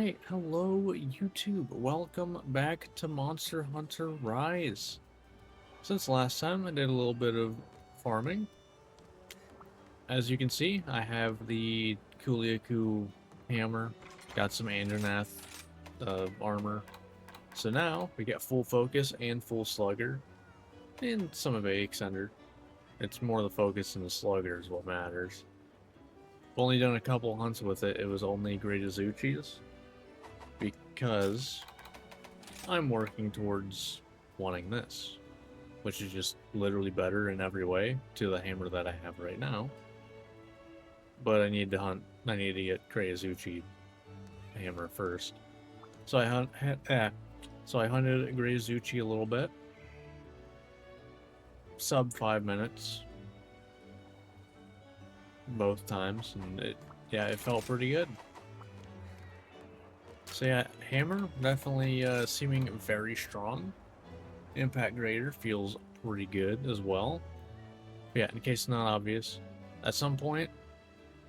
Alright, hello YouTube. Welcome back to Monster Hunter Rise. Since last time I did a little bit of farming. As you can see, I have the Kuliaku hammer, got some Andranath armor. So now we get full focus and full slugger, and some of a extender. It's more the focus and the slugger is what matters. I've only done a couple hunts with it. It was only Great Azuchi's. Because I'm working towards wanting this, which is just literally better in every way to the hammer that I have right now. But I need to get Great Azuchi hammer first. So I hunted Great Azuchi a little bit. Sub 5 minutes. Both times, and it felt pretty good. So yeah, hammer definitely seeming very strong. Impact greater feels pretty good as well. But yeah, in case it's not obvious, at some point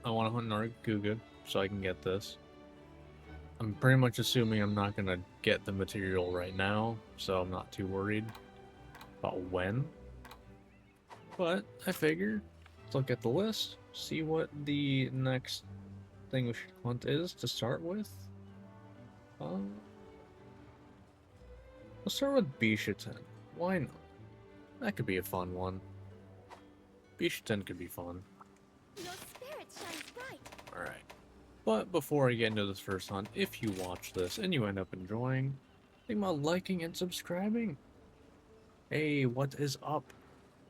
I want to hunt Nargacuga so I can get this. I'm pretty much assuming I'm not gonna get the material right now, so I'm not too worried about when. But I figure let's look at the list, see what the next thing we should hunt is to start with. Let's start with Bishaten. Why not? That could be a fun one. Bishaten could be fun. Your spirit shines bright. Alright. But before I get into this first hunt, if you watch this and you end up enjoying, think about liking and subscribing. Hey, what is up?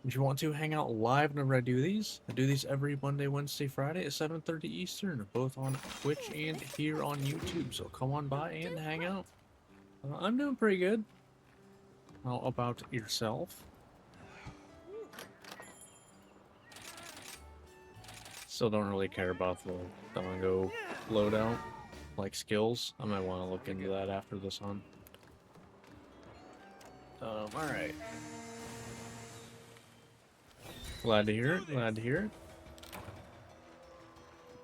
If you want to hang out live whenever I do these every Monday, Wednesday, Friday at 7:30 Eastern, both on Twitch and here on YouTube. So come on by and hang out. I'm doing pretty good. How about yourself? Still don't really care about the Dongo loadout, like skills. I might want to look into that after this hunt. Alright. Glad to hear it, glad to hear it.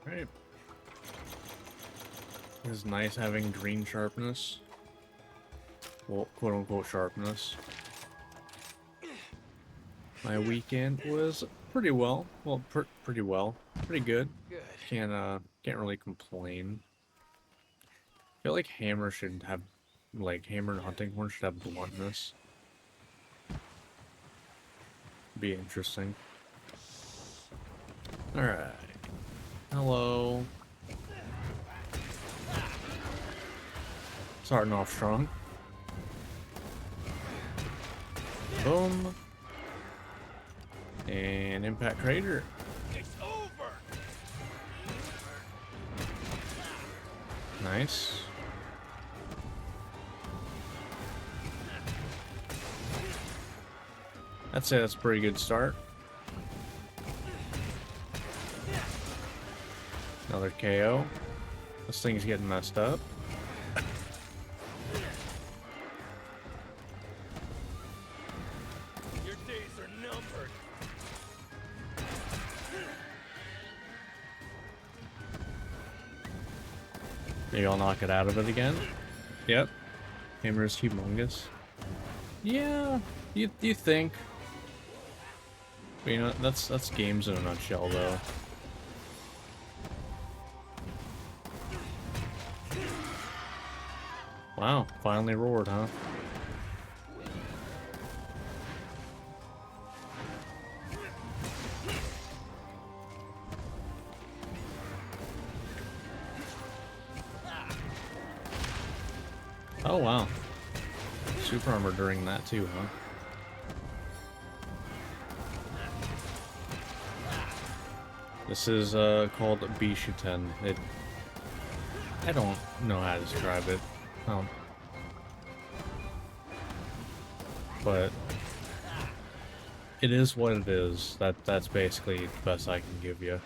Alright. It's nice having green sharpness. Well, quote-unquote sharpness. My weekend was pretty well. Well, pretty well. Pretty good. Can't really complain. I feel like hammer should have, like, hammer and hunting horn should have bluntness. Be interesting. Alright. Hello. Starting off strong. Boom. And impact crater. It's over. Nice. I'd say that's a pretty good start. Another KO. This thing's getting messed up. Your days are numbered. Maybe I'll knock it out of it again. Yep. Hammer's humongous. Yeah, you think. But you know, that's games in a nutshell though. Wow, finally roared, huh? Oh wow. Super armor during that too, huh? This is called Bishaten. I don't know how to describe it. But it is what it is. That's basically the best I can give you.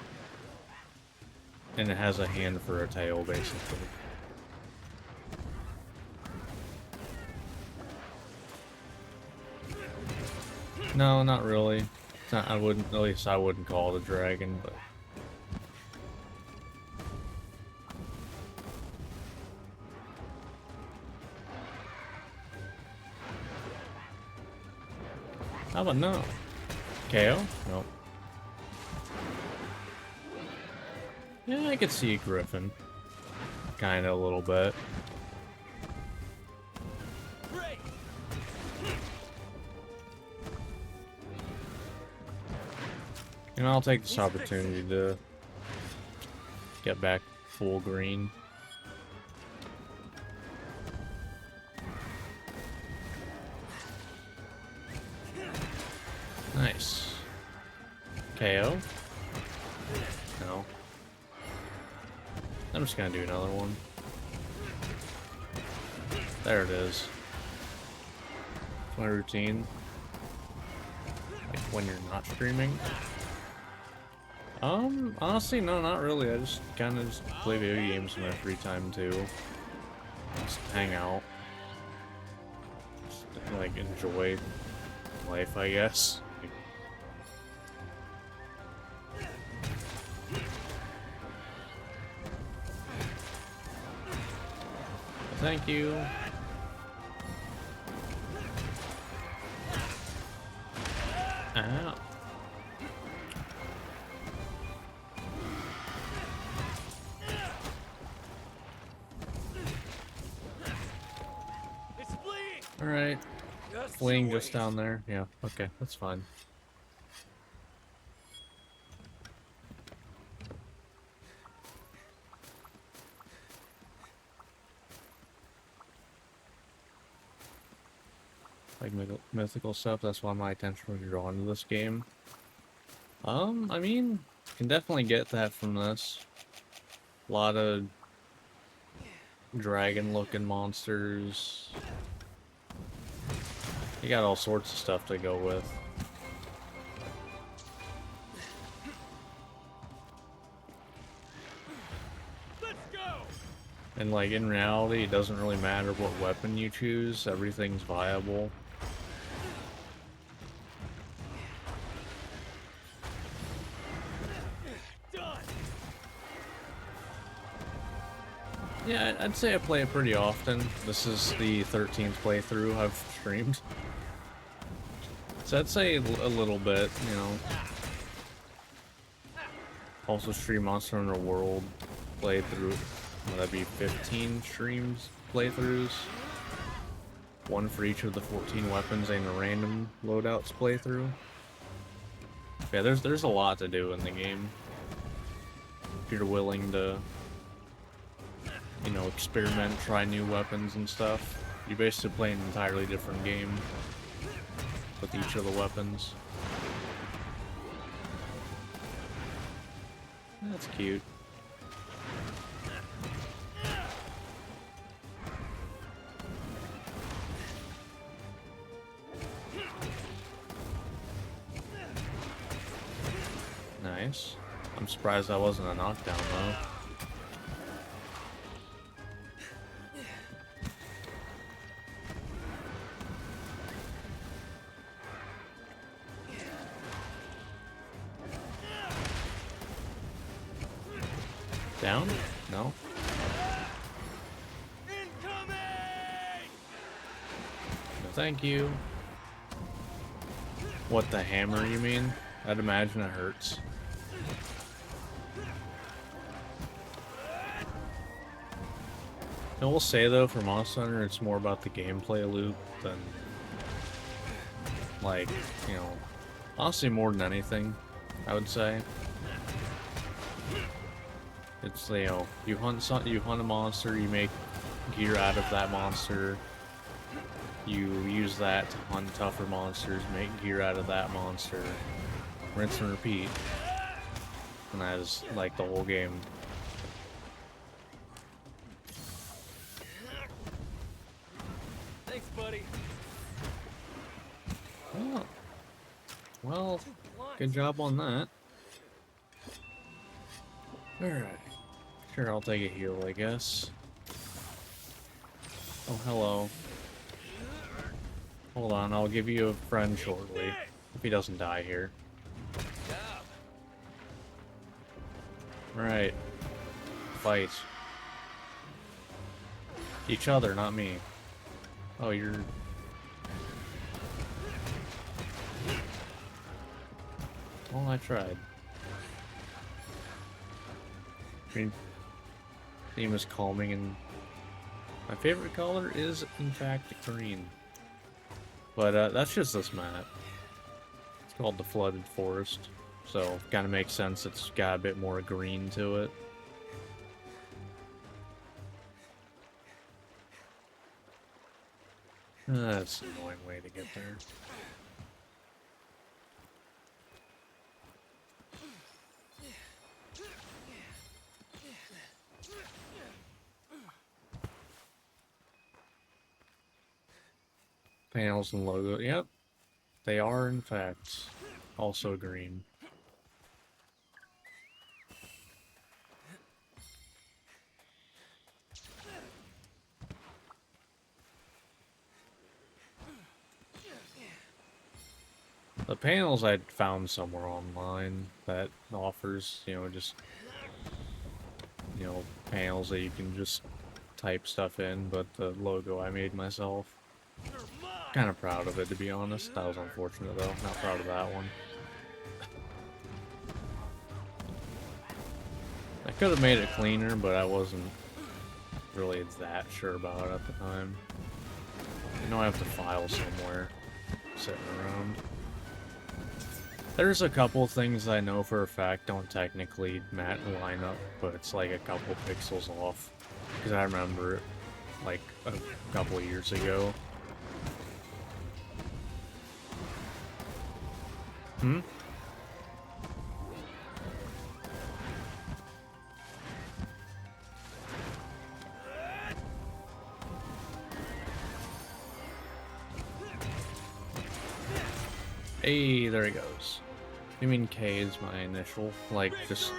And it has a hand for a tail, basically. No, not really. It's not, at least I wouldn't call it a dragon, but How about no? KO? Nope. Yeah, I could see Griffin. Kinda a little bit. Great. And I'll take this opportunity to get back full green. Nice. KO? No. I'm just gonna do another one. There it is. It's my routine. Like when you're not streaming. Honestly, no, not really. I just kind of just play video games in my free time too. Just hang out. Just, like, enjoy life, I guess. Thank you. Ow. It's bleeding. Alright. Just Fleeing you just wait. down there. Yeah, okay, that's fine. Like mythical stuff, that's why my attention was drawn to this game. I mean, can definitely get that from this. A lot of dragon-looking monsters. You got all sorts of stuff to go with. Let's go. And like in reality, it doesn't really matter what weapon you choose, everything's viable. Done. Yeah, I'd say I play it pretty often. This is the 13th playthrough I've streamed. So I'd say a little bit, you know. Also stream Monster Hunter World playthrough. Would that be 15 streams playthroughs? One for each of the 14 weapons and a random loadouts playthrough. Yeah, there's a lot to do in the game. If you're willing to, you know, experiment, try new weapons and stuff. You basically play an entirely different game with each of the weapons. That's cute. Nice. I'm surprised that wasn't a knockdown though. Down? No? Incoming. No, thank you. What, the hammer you mean? I'd imagine it hurts. I will say though, for Monster Hunter, it's more about the gameplay loop than, like, you know, honestly more than anything, I would say. It's, you know, you hunt a monster, you make gear out of that monster, you use that to hunt tougher monsters, make gear out of that monster, rinse and repeat. And that is like the whole game. Thanks, buddy. Oh. Well, good job on that. Alright. Sure, I'll take a heal, I guess. Oh, hello. Hold on, I'll give you a friend shortly. If he doesn't die here. Right. Fight. Each other, not me. Oh, you're... Well, I tried. Green theme is calming, and my favorite color is, in fact, green. But that's just this map. It's called the Flooded Forest, so kind of makes sense. It's got a bit more green to it. That's an annoying way to get there. Panels and logo. Yep. They are, in fact, also green. The panels I'd found somewhere online that offers, just, panels that you can just type stuff in, but the logo I made myself. Kind of proud of it, to be honest. That was unfortunate, though. Not proud of that one. I could have made it cleaner, but I wasn't really that sure about it at the time. I have to file somewhere sitting around. There's a couple things I know for a fact don't technically line up, but it's like a couple pixels off. Because I remember it like a couple of years ago. Hey, there he goes. You mean K is my initial? Like, just...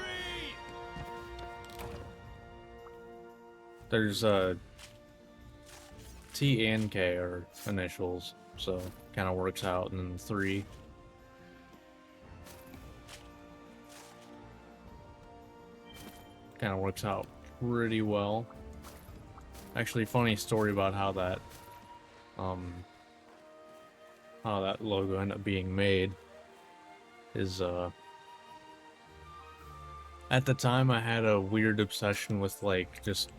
There's, T and K are initials, so kind of works out, and then 3. Kind of works out pretty well. Actually, funny story about how that logo ended up being made is, at the time I had a weird obsession with, like, just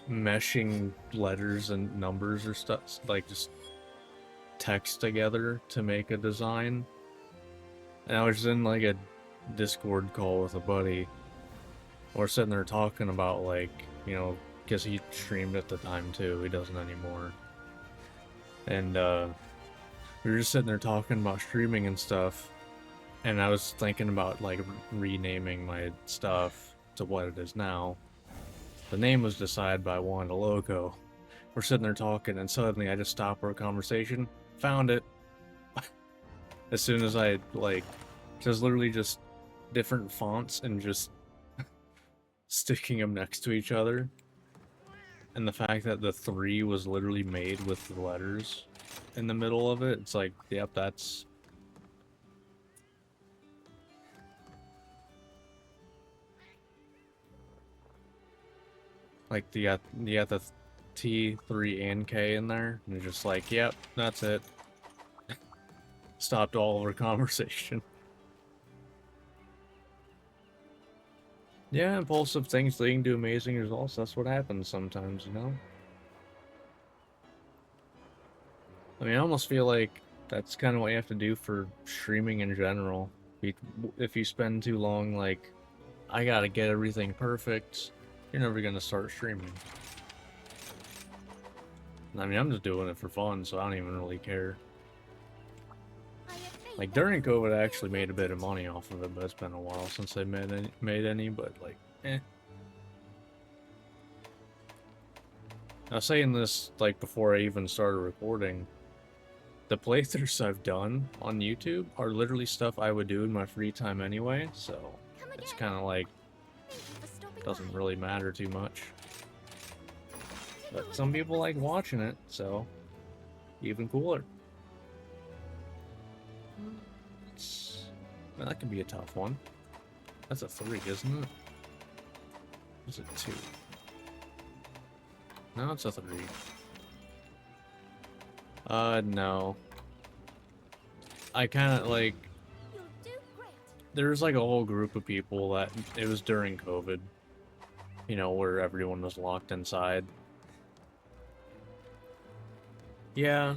meshing letters and numbers or stuff, like, just text together to make a design. And I was in, like, a Discord call with a buddy. We're sitting there talking about, like, because he streamed at the time too. He doesn't anymore. And we were just sitting there talking about streaming and stuff. And I was thinking about, like, renaming my stuff to what it is now. The name was decided by wanting a logo. We're sitting there talking, and suddenly I just stopped our conversation, found it. As soon as I, like, just literally just different fonts and just sticking them next to each other. And the fact that the 3 was literally made with the letters in the middle of it, it's like, yep, that's... Like, you got the T, 3, and K in there, and you're just like, yep, that's it. Stopped all of our conversation. Yeah, impulsive things leading to amazing results. That's what happens sometimes, I mean, I almost feel like that's kind of what you have to do for streaming in general. If you spend too long, like, I gotta get everything perfect, you're never gonna start streaming. I mean, I'm just doing it for fun, so I don't even really care. Like, during COVID, I actually made a bit of money off of it, but it's been a while since I made any, but, like, eh. I was saying this, like, before I even started recording. The playthroughs I've done on YouTube are literally stuff I would do in my free time anyway, so it's kind of like, doesn't really matter too much. But some people like watching it, so even cooler. Well, that could be a tough one. That's a 3, isn't it? Is it 2? No, it's a 3. No. I kind of like... there's like a whole group of people that it was during COVID, you know, where everyone was locked inside. Yeah,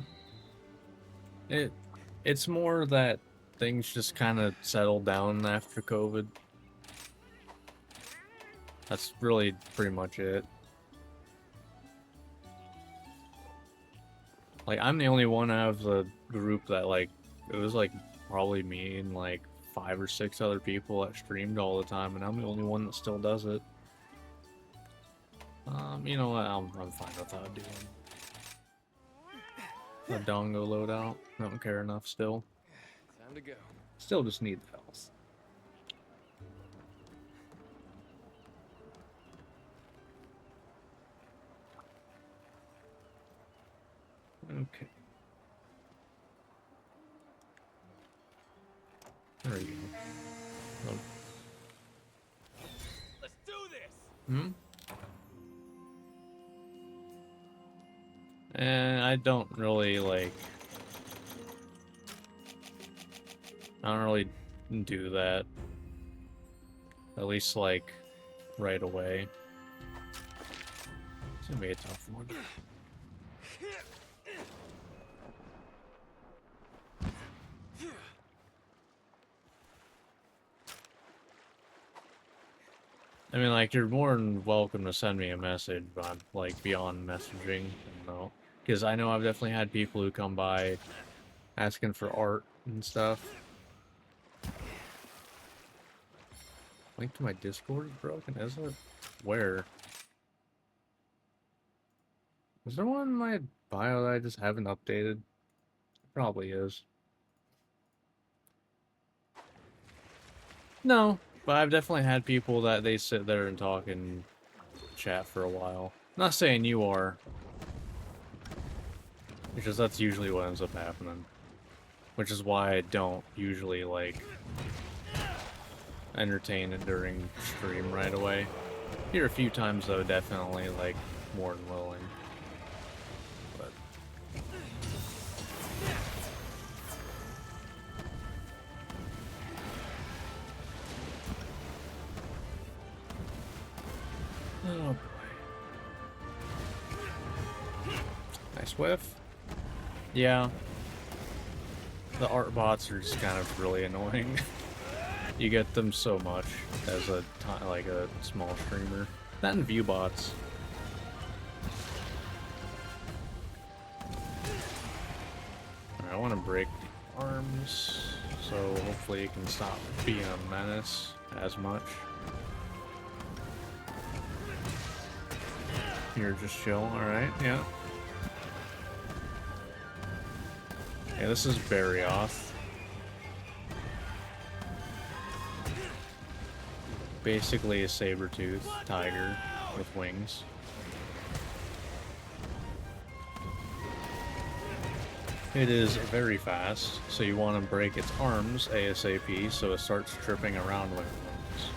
it's more that things just kind of settled down after COVID. That's really pretty much it. Like, I'm the only one out of the group that, like, it was like probably me and like 5 or 6 other people that streamed all the time, and I'm the only one that still does it. You know what? I'm fine without doing a dongo loadout. I don't care enough still. Time to go. Still just need the health. Okay. There you go. Let's do this. Hmm? And I don't really like. I don't really do that. At least like right away. It's gonna be a tough one. I mean, like, you're more than welcome to send me a message, but like beyond messaging, no. Because I know I've definitely had people who come by asking for art and stuff. Link to my Discord is broken, is it? Where? Is there one in my bio that I just haven't updated? Probably is. No, but I've definitely had people that they sit there and talk and chat for a while. Not saying you are. Because that's usually what ends up happening. Which is why I don't usually, like, entertain it during stream right away. Here a few times, though, definitely, like, more than willing. But... oh, boy. Nice whiff. Yeah. The art bots are just kind of really annoying. You get them so much as a like a small streamer. That and view bots. Alright, I want to break the arms, so hopefully it can stop being a menace as much. You're just chill, alright, yeah. Yeah, this is Barioth. Basically a saber-toothed tiger with wings. It is very fast, so you want to break its arms ASAP so it starts tripping around when it moves.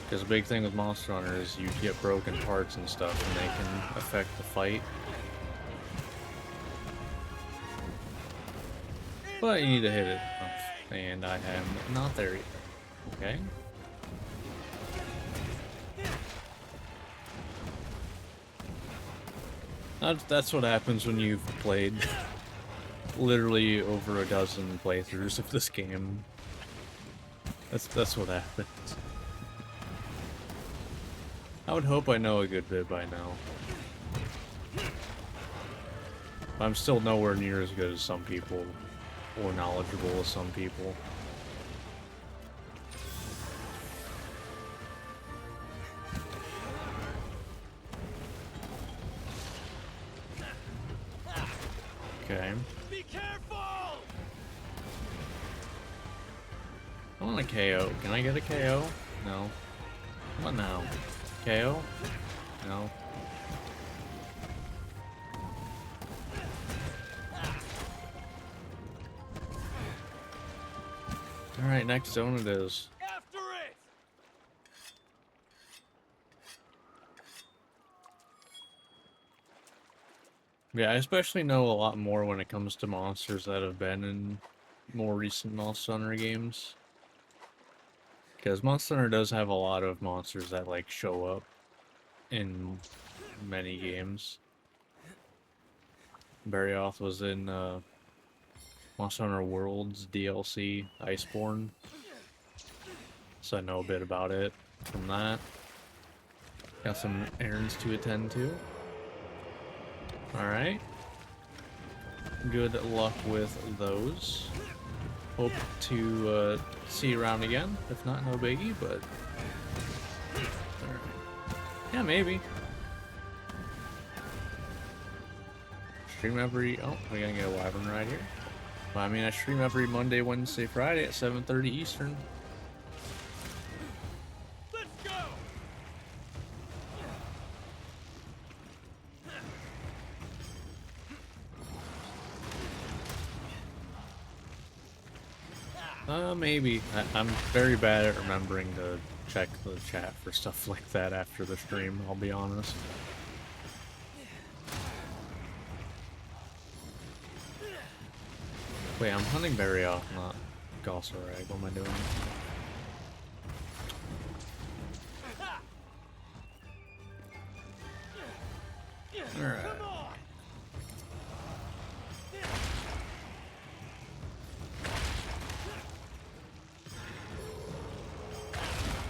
Because the big thing with Monster Hunter is you get broken parts and stuff and they can affect the fight. But you need to hit it enough, and I am not there yet. Okay? That's what happens when you've played literally over a dozen playthroughs of this game. That's what happens. I would hope I know a good bit by now. But I'm still nowhere near as good as some people, or knowledgeable as some people. Okay. Be careful! I want a KO. Can I get a KO? No. What now? KO? No. Alright, next zone it is. After it! Yeah, I especially know a lot more when it comes to monsters that have been in more recent Monster Hunter games. Because Monster Hunter does have a lot of monsters that, like, show up in many games. Barioth was in Monster Hunter Worlds DLC, Iceborne. So I know a bit about it from that. Got some errands to attend to. Alright. Good luck with those. Hope to see you around again. If not, no biggie, but... Alright. Yeah, maybe. Stream every... Oh, we're gonna get a Wyvern right here. Well, I mean, I stream every Monday, Wednesday, Friday at 7:30 Eastern. Let's go. Maybe. I'm very bad at remembering to check the chat for stuff like that after the stream, I'll be honest. Wait, I'm hunting Barioth, not Gossarig. What am I doing? Alright. Come on.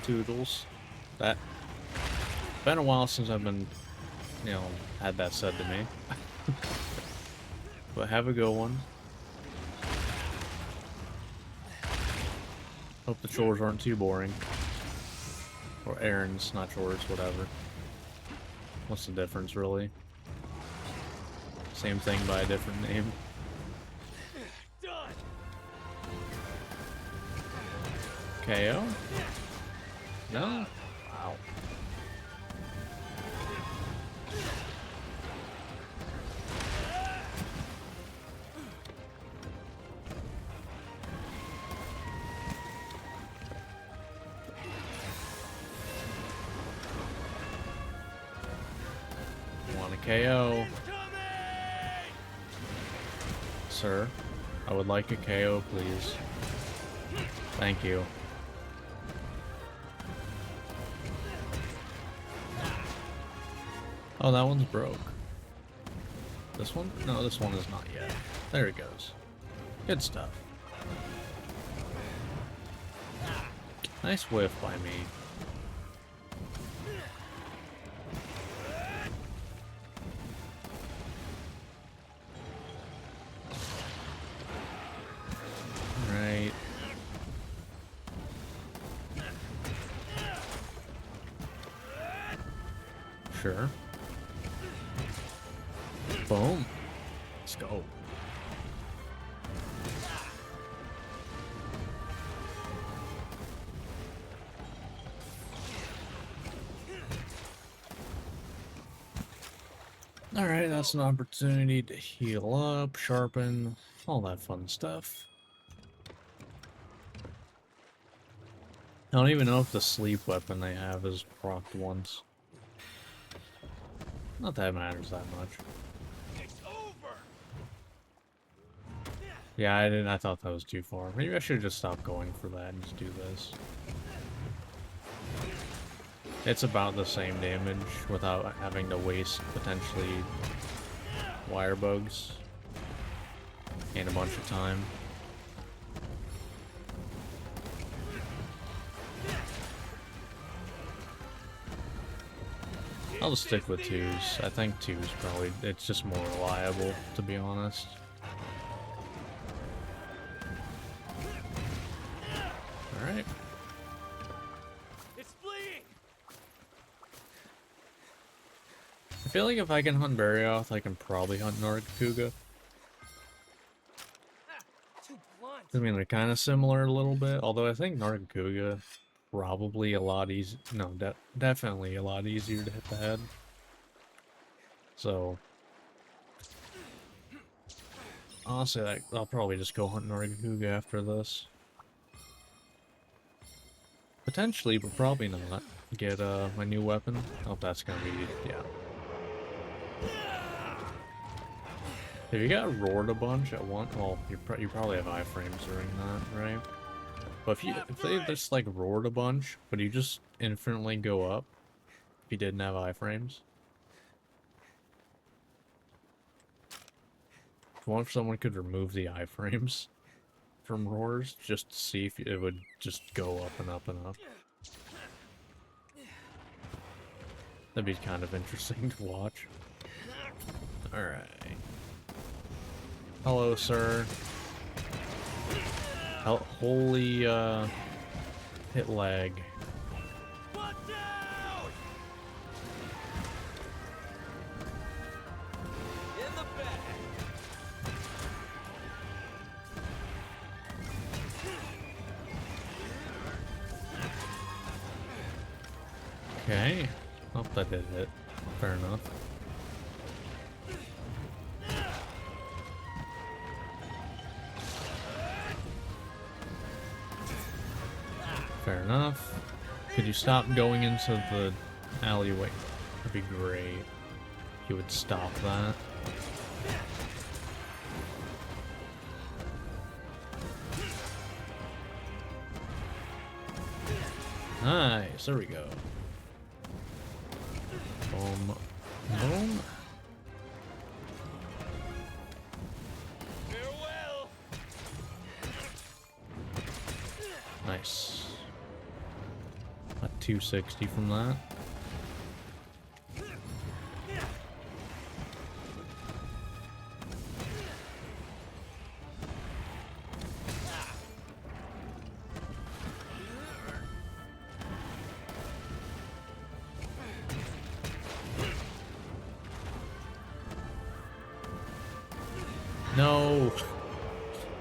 Toodles. That... Been a while since I've been, you know, had that said to me. But have a good one. Hope the chores aren't too boring. Or errands, not chores, whatever. What's the difference, really? Same thing by a different name. Done. KO? No? Wow. Want a KO? Sir, I would like a KO, please. Thank you. Oh, that one's broke. This one? No, this one is not yet. There it goes. Good stuff. Nice whiff by me. Right. Sure. Boom. Let's go. Alright, that's an opportunity to heal up, sharpen, all that fun stuff. I don't even know if the sleep weapon they have is procced once. Not that it matters that much. It's over. Yeah, I thought that was too far. Maybe I should just stop going for that and just do this. It's about the same damage without having to waste, potentially, wire bugs. And a bunch of time. I'll just stick with 2s. I think 2's probably, it's just more reliable, to be honest. Alright. It's fleeing. I feel like if I can hunt Barioth, I can probably hunt Nargacuga. Too blunt. I mean, they're kind of similar a little bit, although I think Nargacuga probably a lot easy. No, definitely a lot easier to hit the head. So, honestly, I'll probably just go hunt Nargacuga after this. Potentially, but probably not. Get my new weapon. Oh, that's gonna be, yeah. If you got roared a bunch at once, well, you probably have iframes during that, right? But if they just like roared a bunch, would you just infinitely go up if you didn't have iframes? What if someone could remove the iframes from roars just to see if it would just go up and up and up? That'd be kind of interesting to watch. Alright. Hello, sir. Holy, hit lag. Watch out! In the back. Okay. Oh, that did hit. Fair enough. Fair enough. Could you stop going into the alleyway? That'd be great. You would stop that. Nice, there we go. Boom. Boom. Farewell. Nice. A 260 from that. No!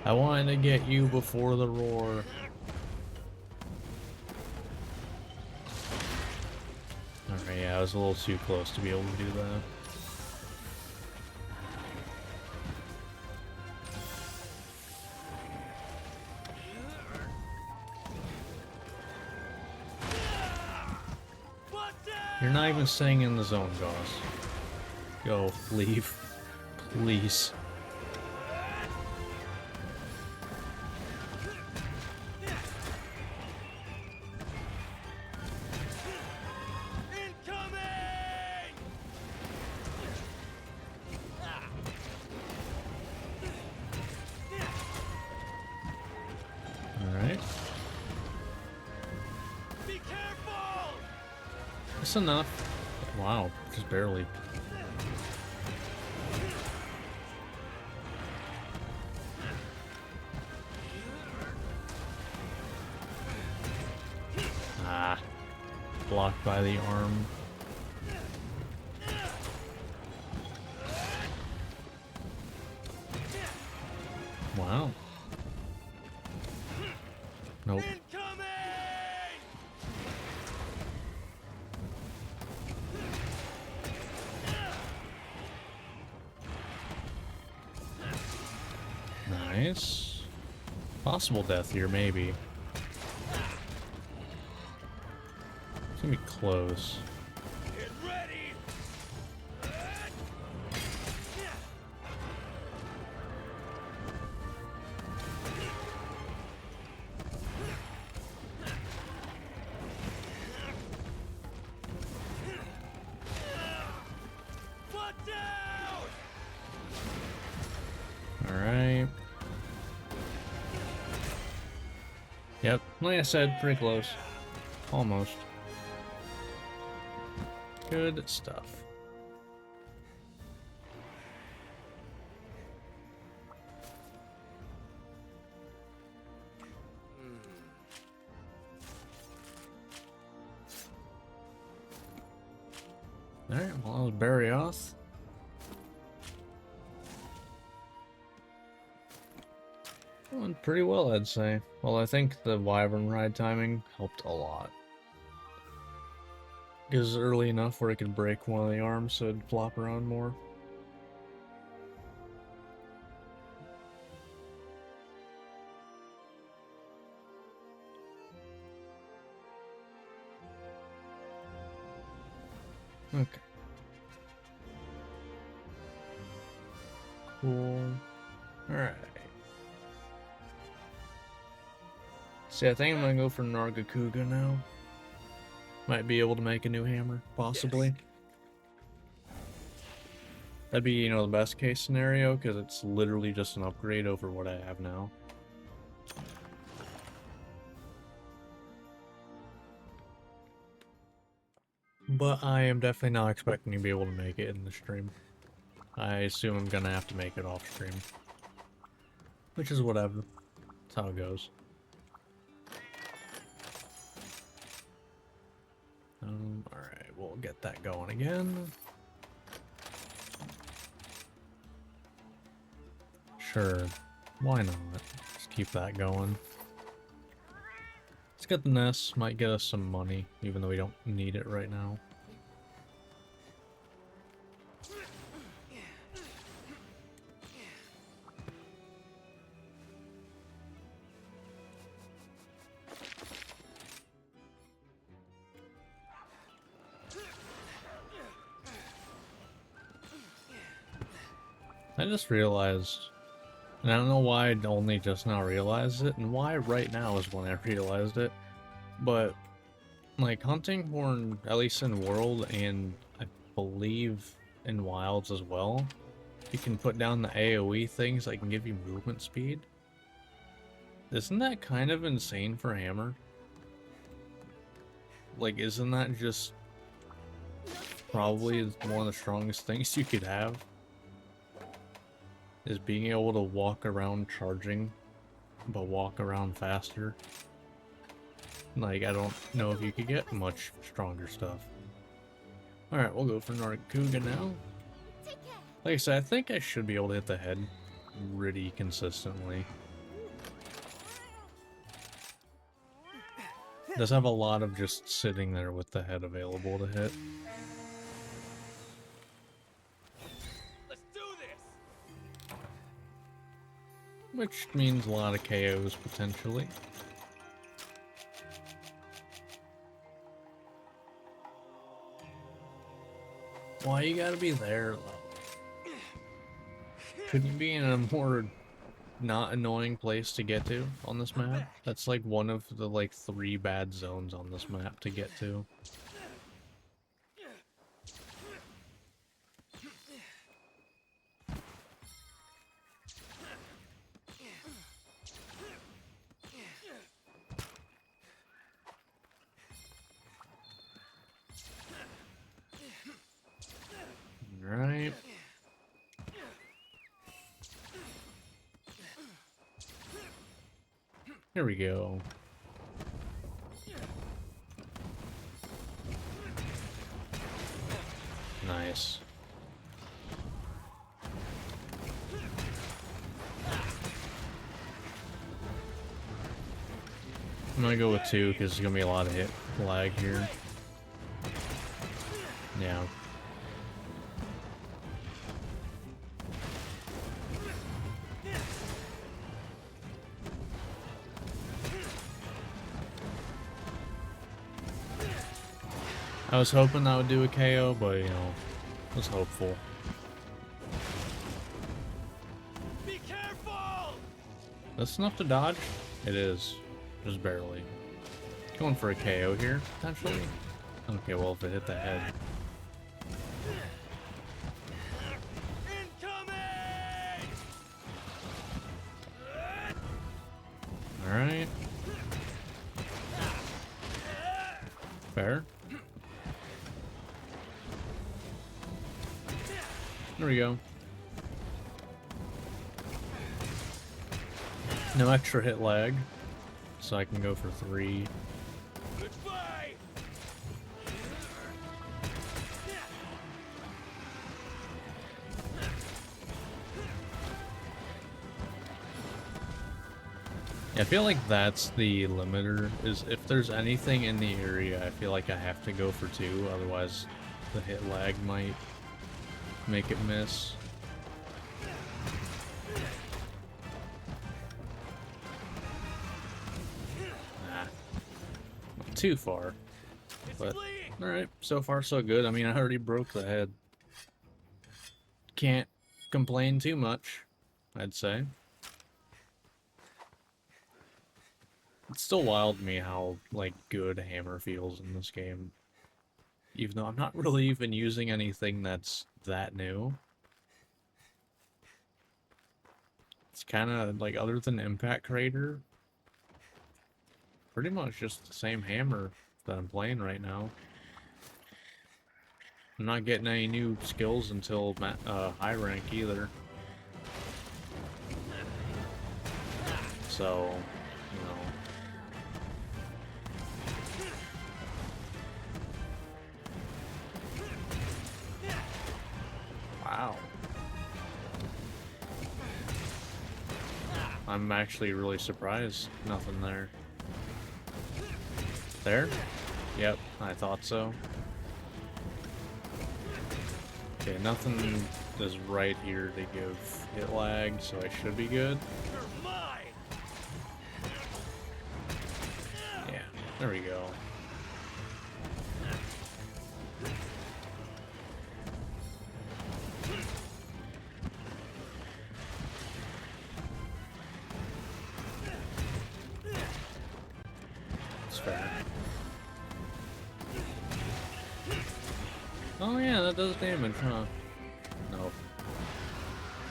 I wanted to get you before the roar. Alright, yeah, I was a little too close to be able to do that. You're not even staying in the zone, Goss. Go, leave. Please. Alright. Be careful! That's enough. Wow, just barely. Ah. Blocked by the arm. Wow. Nope. Incoming! Nice. Possible death here, maybe. It's gonna be close. Get ready! Watch out! Alright. Yep, like I said, pretty close. Almost. Good stuff. Alright, well, that was Barioth. Went pretty well, I'd say. Well, I think the Wyvern ride timing helped a lot. It was early enough where it could break one of the arms so it'd flop around more. Okay. Cool. Alright. See, I think I'm gonna go for Nargacuga now. Might be able to make a new hammer, possibly. That'd be, you know, the best case scenario, because it's literally just an upgrade over what I have now. But I am definitely not expecting to be able to make it in the stream. I assume I'm gonna have to make it off stream. Which is whatever. That's how it goes. Alright, we'll get that going again. Sure, why not? Let's keep that going. Let's get the nest, might get us some money, even though we don't need it right now. I just realized, and I don't know why I only just now realized it, and why right now is when I realized it, but, like, hunting horn, at least in World, and I believe in Wilds as well, you can put down the AoE things that can give you movement speed. Isn't that kind of insane for Hammer? Like, isn't that just probably one of the strongest things you could have? Is being able to walk around charging, but walk around faster. Like, I don't know if you could get much stronger stuff. Alright, we'll go for Nargacuga now. Take care. Like I said, I think I should be able to hit the head pretty consistently. Does have a lot of just sitting there with the head available to hit. Let's do this. Which means a lot of KOs potentially. Why you gotta be there though? Couldn't you be in a more not annoying place to get to on this map? That's like one of the like 3 bad zones on this map to get to. Right. Here we go. Nice. I'm gonna go with 2 because there's gonna be a lot of hit lag here. Yeah. I was hoping that would do a KO, but you know, I was hopeful. Be careful! That's enough to dodge? It is. Just barely. Going for a KO here, potentially? Okay, well, if it hit the head. Incoming! Alright. Fair. There we go. No extra hit lag, so I can go for 3. Goodbye! I feel like that's the limiter, is if there's anything in the area, I feel like I have to go for 2, otherwise the hit lag might make it miss. Nah. Not too far. It's But bleeding! alright, so far so good. I mean, I already broke the head. Can't complain too much, I'd say. It's still wild to me how, like, good hammer feels in this game. Even though I'm not really even using anything that's that new. It's kind of, like, other than Impact Crater, pretty much just the same hammer that I'm playing right now. I'm not getting any new skills until high rank either. So, you know. Wow. I'm actually really surprised. Nothing there. There? Yep, I thought so. Okay, nothing is right here to give hit lag, so I should be good. You're mine. Yeah, there we go. That's fair. Oh yeah, that does damage, huh? Nope.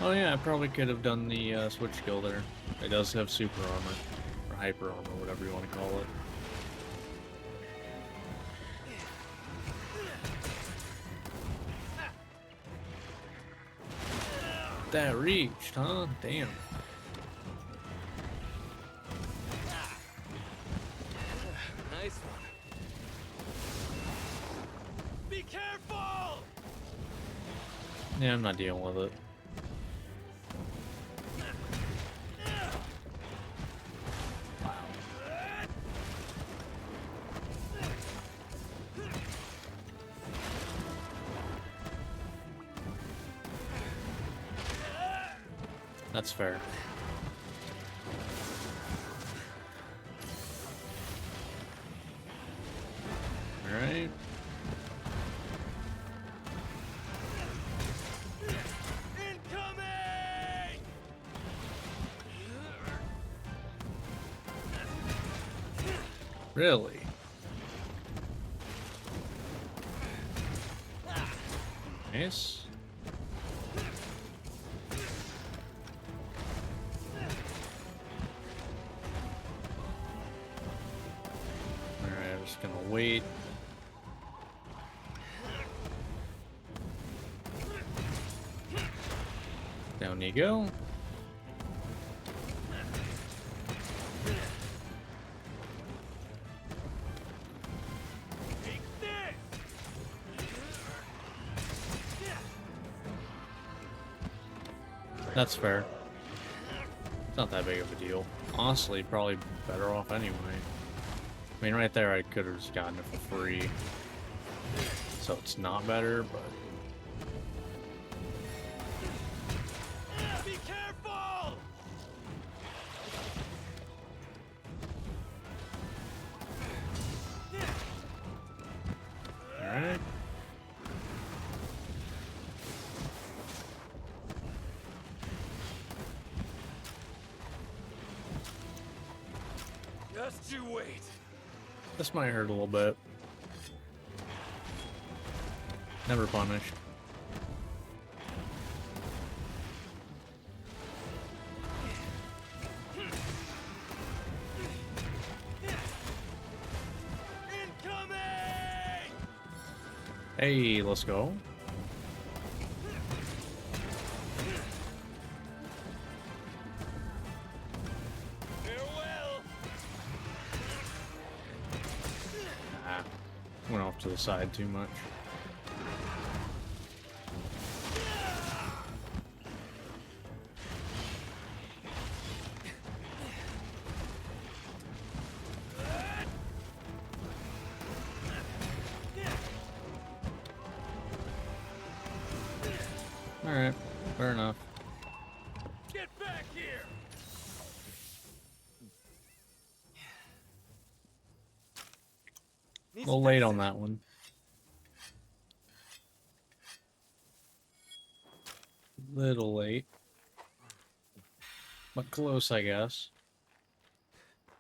Oh yeah, I probably could have done the switch skill there. It does have super armor, or hyper armor, whatever you want to call it. That reached, huh? Damn. Nice one. Be careful! Yeah, I'm not dealing with it. Wow. That's fair. Alright. Incoming! Really? Nice. Alright, I'm just gonna wait. Down you go. Take this! That's fair. It's not that big of a deal. Honestly, probably better off anyway. I mean, right there, I could have just gotten it for free. So it's not better, but... Be careful! Alright. Just you wait. This might hurt a little bit. Never punished. Incoming! Hey, let's go. Farewell! Ah, went off to the side too much. Alright, fair enough. Get back here! A little late on that one. Little late. But close, I guess.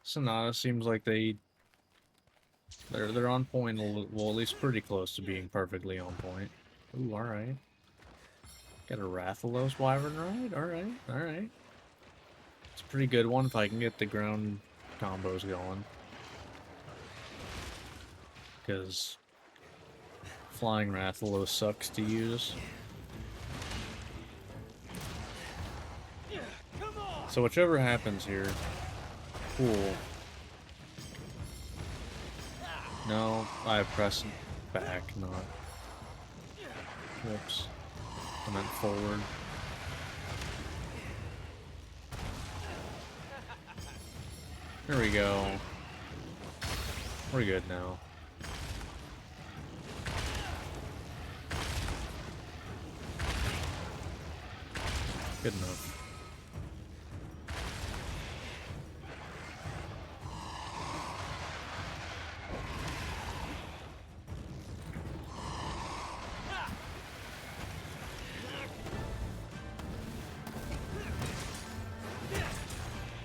Sonata seems like they're on point, well, at least pretty close to being perfectly on point. Ooh, alright. Got a Rathalos Wyvern ride? Alright, alright. It's a pretty good one if I can get the ground combos going. Because flying Rathalos sucks to use. So whichever happens here, cool. No, I pressed back, not. Whoops. I meant forward. There we go. We're good now. Good enough.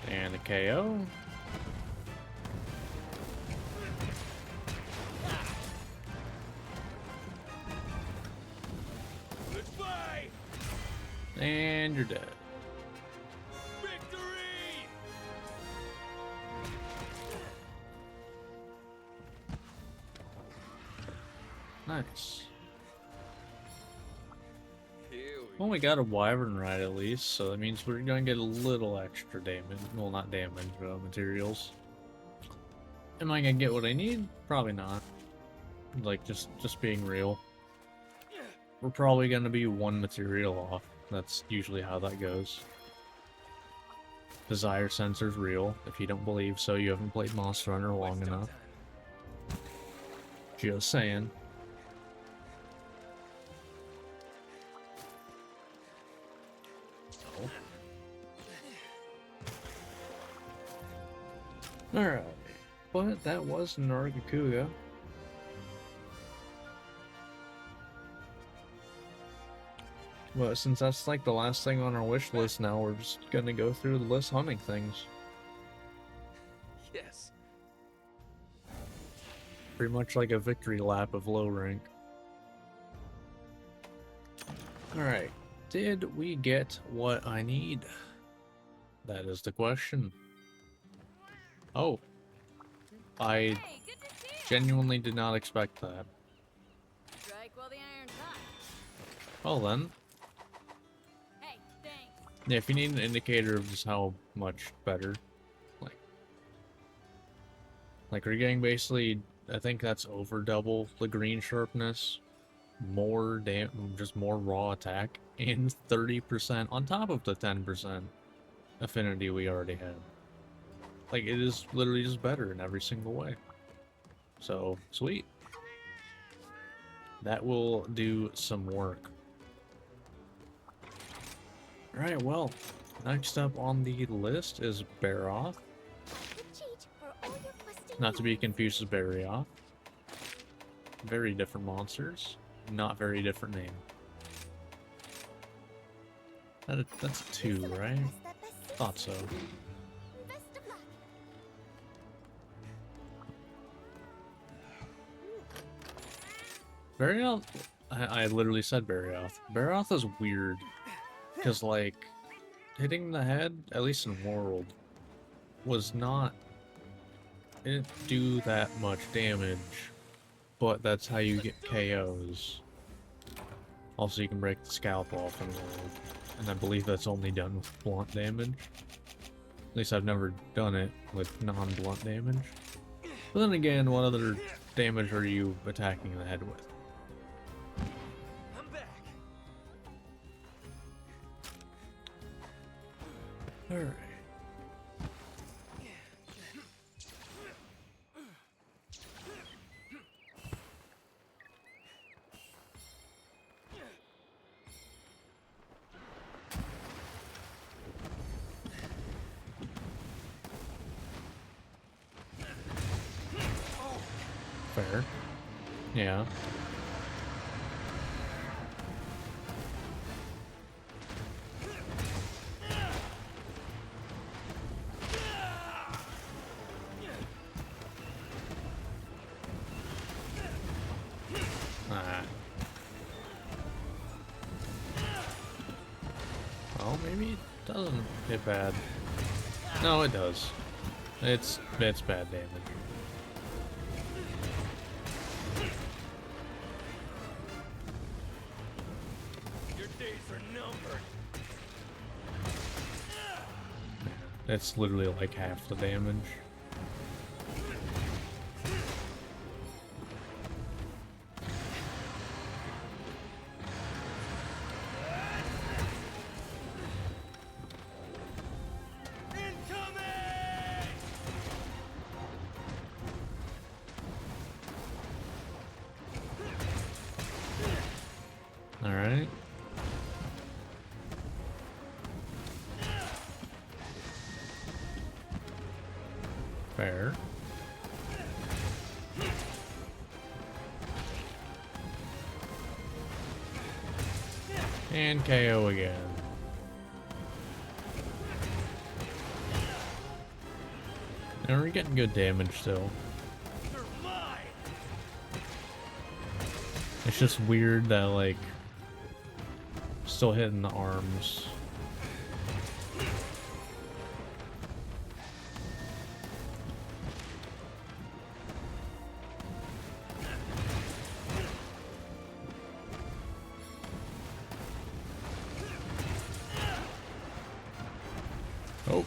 And a KO. Goodbye. And you're dead. Victory. Nice. Here Well, we got a Wyvern ride at least, so that means we're gonna get a little extra damage. Well, not damage, but materials. Am I gonna get what I need? Probably not. Like, just being real. We're probably gonna be one material off. That's usually how that goes. Desire sensor's real. If you don't believe so, you haven't played Monster Hunter long enough. Just saying. Alright, but that was Nargacuga. But since that's like the last thing on our wish list now, we're just gonna go through the list hunting things. Yes. Pretty much like a victory lap of low rank. Alright, did we get what I need? That is the question. Oh. I Hey, good to see you. genuinely did not expect that. Strike while the iron's hot. Well then. Hey, thanks. Yeah, if you need an indicator of just how much better. Like we're getting basically, I think that's over double the green sharpness. More just more raw attack. And 30% on top of the 10% affinity we already had. Like, it is literally just better in every single way. So, sweet. That will do some work. Alright, well, next up on the list is Barroth. Not to be confused with Barioth. Very different monsters. Not very different name. That's a 2, right? Thought so. Best of luck. Barioth, I literally said Barioth. Barioth is weird. Because, like, hitting the head, at least in World, was not... It didn't do that much damage. But that's how you get KOs. Also, you can break the scalp off in World. And I believe that's only done with blunt damage. At least I've never done it with non-blunt damage. But then again, what other damage are you attacking the head with? I'm back. Alright. Fair. Yeah. Maybe it doesn't hit bad. No, it does. It's bad damage. Your days are numbered. It's literally like half the damage. Incoming! Alright. Fair. And KO again. And we're getting good damage still. They're mine! It's just weird that, like, still hitting the arms. Oh. Is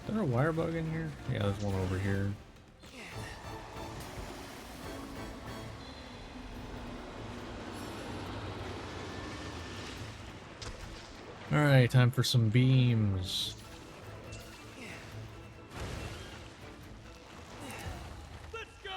there a wire bug in here? Yeah, there's one over here. Alright, time for some beams. Let's go!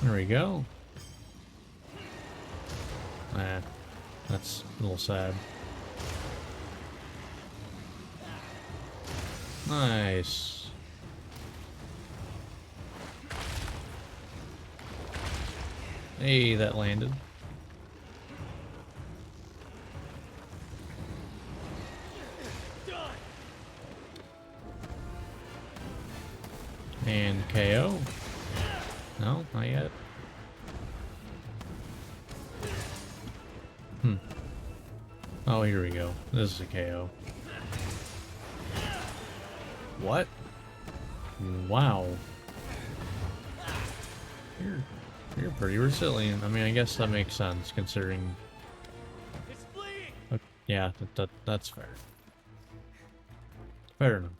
There we go. Nah, that's a little sad. Nice. Hey, that landed. Done! And KO. No, not yet. Oh, here we go. This is a KO. What? Wow. You're pretty resilient. I mean, I guess that makes sense considering. It's bleeding! Yeah, that's fair. Fair enough.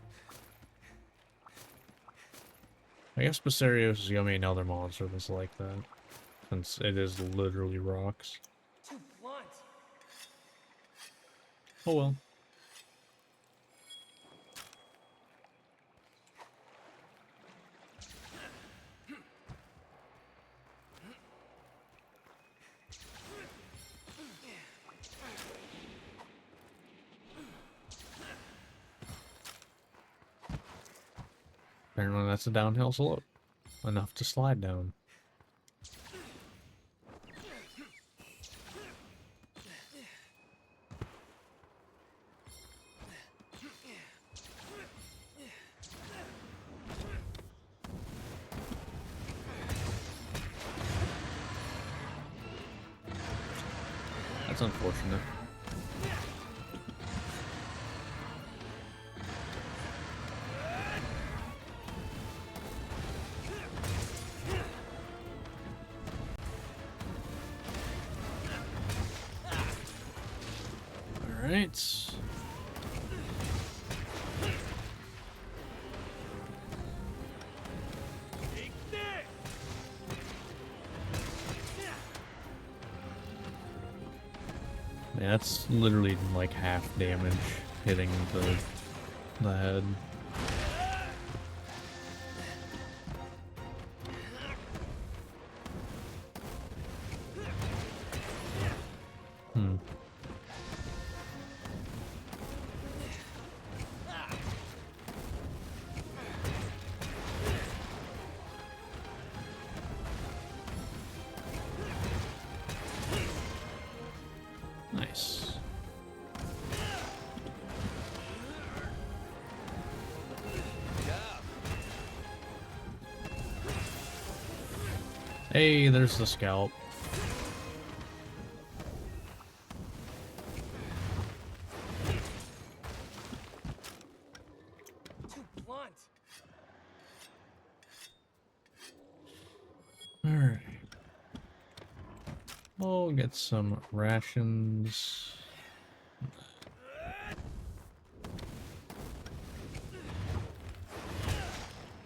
I guess Basarios is gonna be another monster that's like that, since it is literally rocks. Too blunt! Oh well. Apparently that's a downhill slope. Enough to slide down. That's unfortunate. Alright. Take this! Yeah, that's literally like half damage hitting the head. Hmm. Nice. Hey, there's the scalp. Too blunt. Alright. We'll get some rations.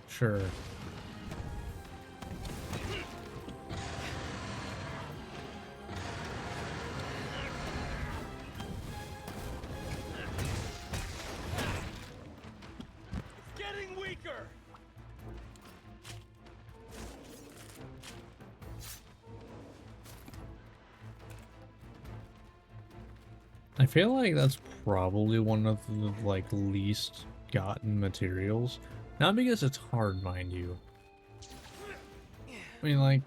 Sure. It's getting weaker. I feel like that's probably one of the like least gotten materials. Not because it's hard, mind you. I mean, like,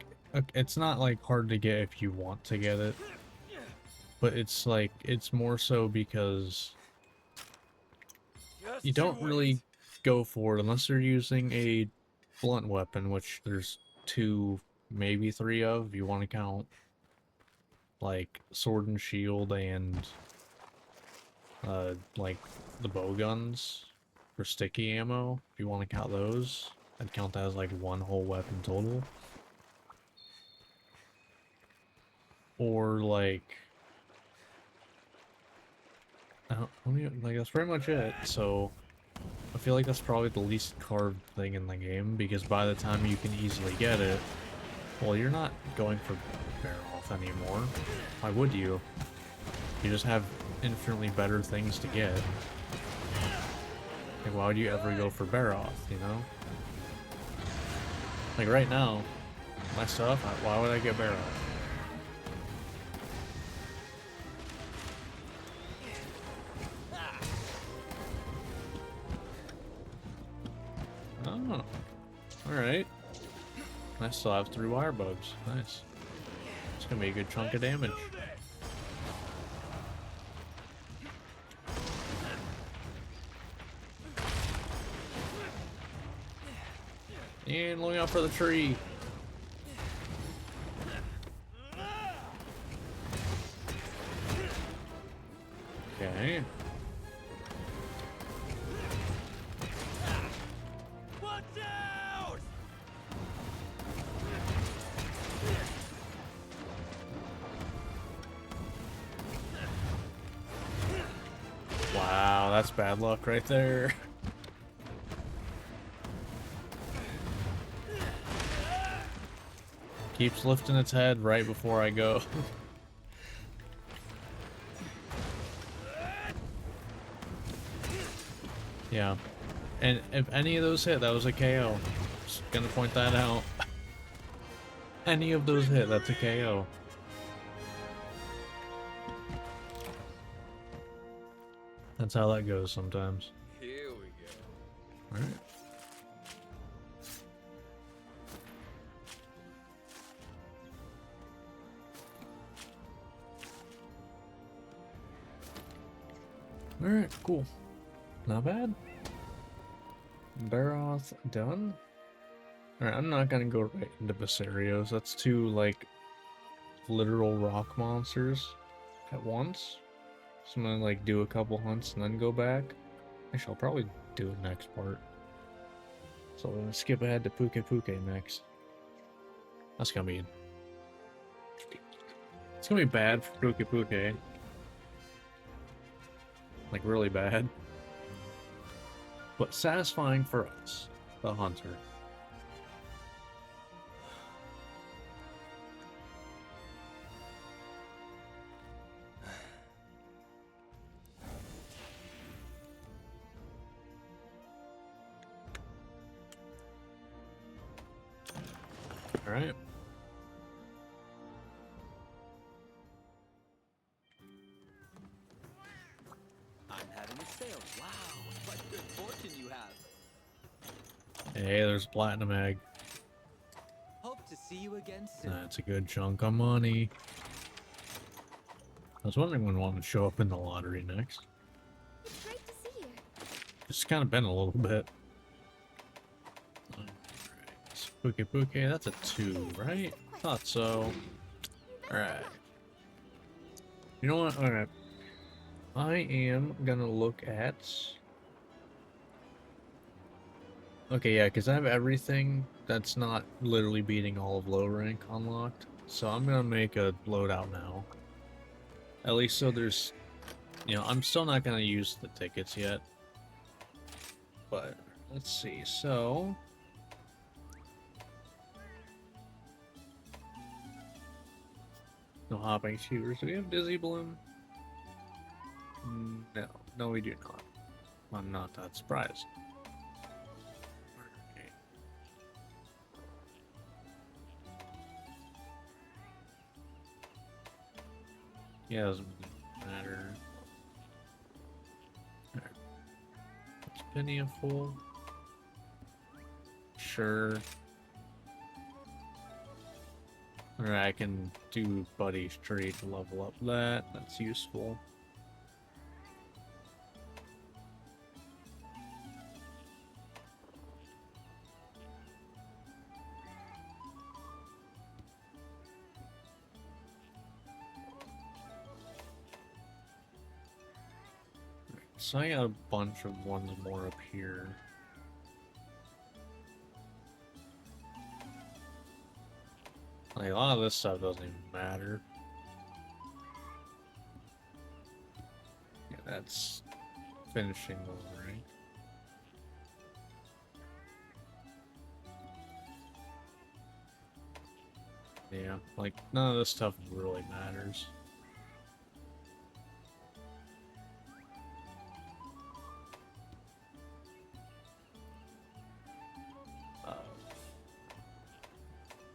it's not like hard to get if you want to get it, but it's like it's more so because Just you don't wait. really go for it unless you're using a blunt weapon, which there's 2, maybe 3 of. If you want to count like sword and shield and like the bow guns for sticky ammo. If you want to count those, I'd count that as like 1 whole weapon total. Or like, like that's pretty much it. So I feel like that's probably the least carved thing in the game, because by the time you can easily get it, well, you're not going for Baroth anymore. Why would you? You just have infinitely better things to get. Like, why would you ever go for Baroth, you know? Like, right now, my stuff, why would I get Baroth? Oh, alright. I still have 3 wire bugs. Nice. It's gonna be a good chunk of damage. And looking out for the tree. Okay. Watch out! Wow, that's bad luck right there. Keeps lifting its head right before I go. Yeah. And if any of those hit, that was a KO. Just gonna point that out. Any of those hit, that's a KO. That's how that goes sometimes. Here we go. Alright. Alright, cool. Not bad. Baroth done. Alright, I'm not gonna go right into Viserios. That's 2, like, literal rock monsters at once. So I'm gonna, like, do a couple hunts and then go back. Actually, I'll probably do it next part. So I'm gonna skip ahead to Puke Puke next. That's gonna be... It's gonna be bad for Puke Puke. Like, really bad. But satisfying for us, the hunter. Alright. I'm having a sale. Wow, what good fortune you have. Hey, there's Platinum Egg. Hope to see you again soon. That's a good chunk of money. I was wondering when one would show up in the lottery next. It's great to see you. It's kind of been a little bit. Alright. Pookie Pookie, that's a 2, right? Thought so. Alright. You know what? Alright. I am gonna look at... Okay, yeah, because I have everything that's not literally beating all of low rank unlocked. So I'm gonna make a loadout now. At least so there's... You know, I'm still not gonna use the tickets yet. But, let's see, so... No hopping shooters. Do we have Dizzy Balloon? No. No, we do not. I'm not that surprised. Okay. Yeah, doesn't matter. Alright. Is Penny a full? Sure. Alright, I can do Buddy's trade to level up that. That's useful. So I got a bunch of ones more up here. Like, a lot of this stuff doesn't even matter. Yeah, that's finishing the right? Yeah, like, none of this stuff really matters.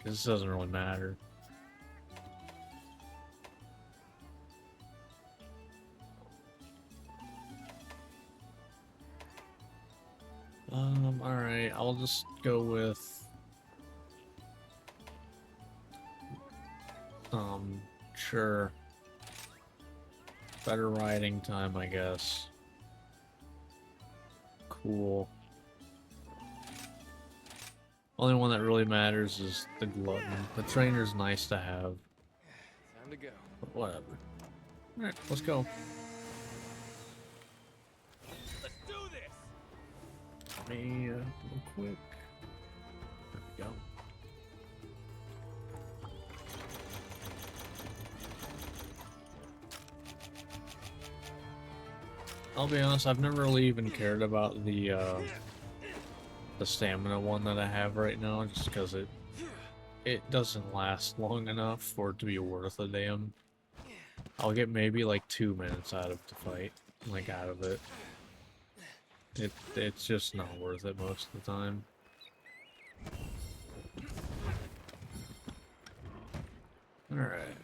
This doesn't really matter. Alright, I'll just go with sure. Better riding time, I guess. Cool. Only one that really matters is the glutton. The trainer's nice to have, Time to go. but whatever. Alright, let's go. Let's do this. Let me, real quick. There we go. I'll be honest, I've never really even cared about the stamina one that I have right now, just because it doesn't last long enough for it to be worth a damn. I'll get maybe like 2 minutes out of the fight, like out of it. It's just not worth it most of the time. Alright.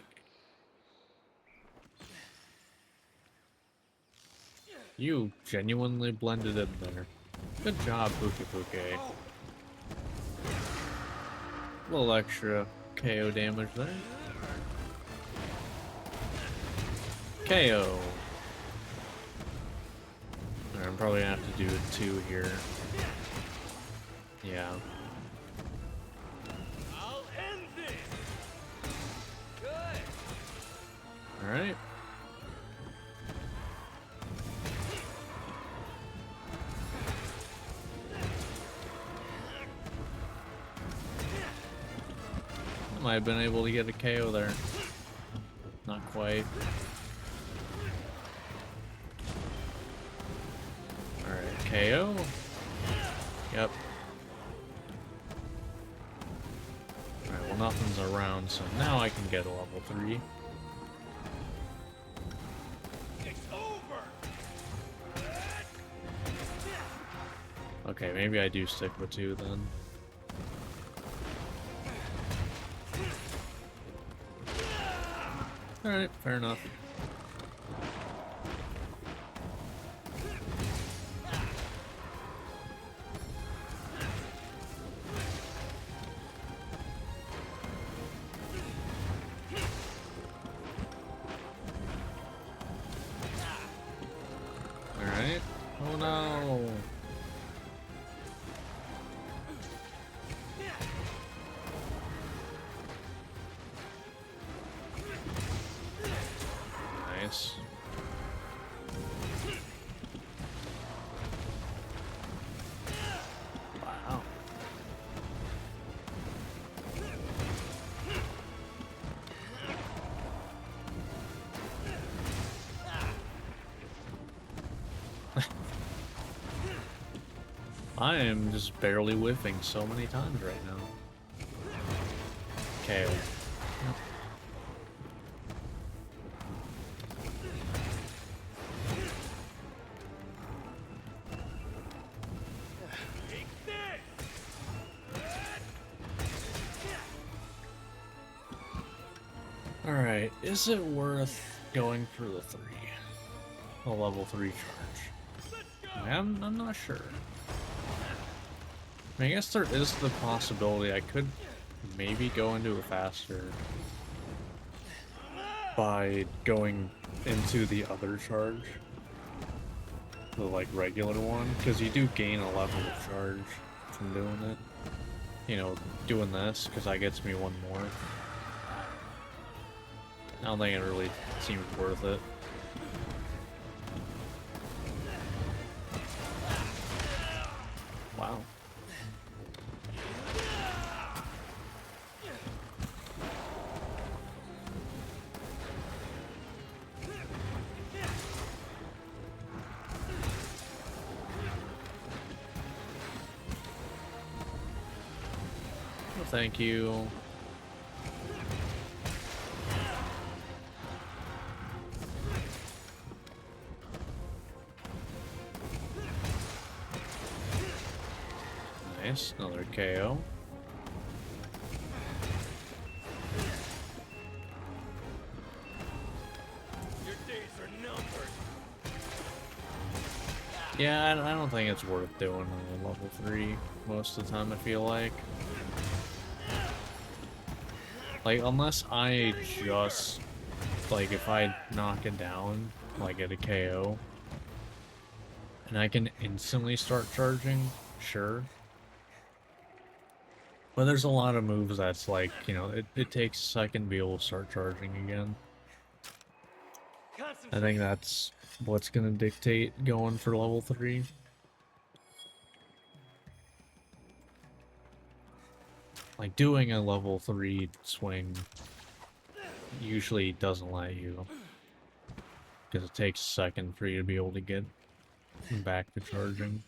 You genuinely blended in there. Good job, Pookie Pookie. A little extra KO damage there. KO. Alright, I'm probably gonna have to do a 2 here. Yeah. I'll end this. Good. Alright. Might have been able to get a KO there. Not quite. Alright, KO. Yep. Alright, well nothing's around, so now I can get a level 3. It's over. Okay, maybe I do stick with 2 then. Alright, fair enough. Alright. Oh no. Nice. Wow. I am just barely whiffing so many times right now. Okay. Take this! Alright, is it worth going for the 3? A level 3 charge? Let's go! I'm not sure. I mean, I guess there is the possibility I could maybe go into it faster by going into the other charge. The, like, regular one. Because you do gain a level of charge from doing it. You know, doing this, because that gets me one more. I don't think it really seems worth it. Wow. Well, thank you. Nice, another KO. Your days are numbered. Yeah, I don't think it's worth doing on a level 3 most of the time, I feel like. Like, unless I just, like, if I knock it down, like, at a KO, and I can instantly start charging, sure. But there's a lot of moves that's like, you know, it takes a second to be able to start charging again. I think that's what's gonna dictate going for level 3. Like, doing a level 3 swing usually doesn't let you. Because it takes a second for you to be able to get back to charging.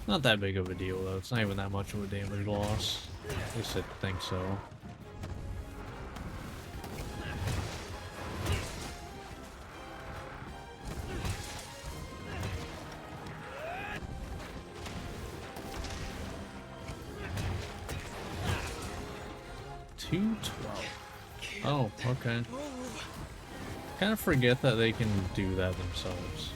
Not that big of a deal, though. It's not even that much of a damage loss. At least I think so. $212. Oh, okay. Kind of forget that they can do that themselves.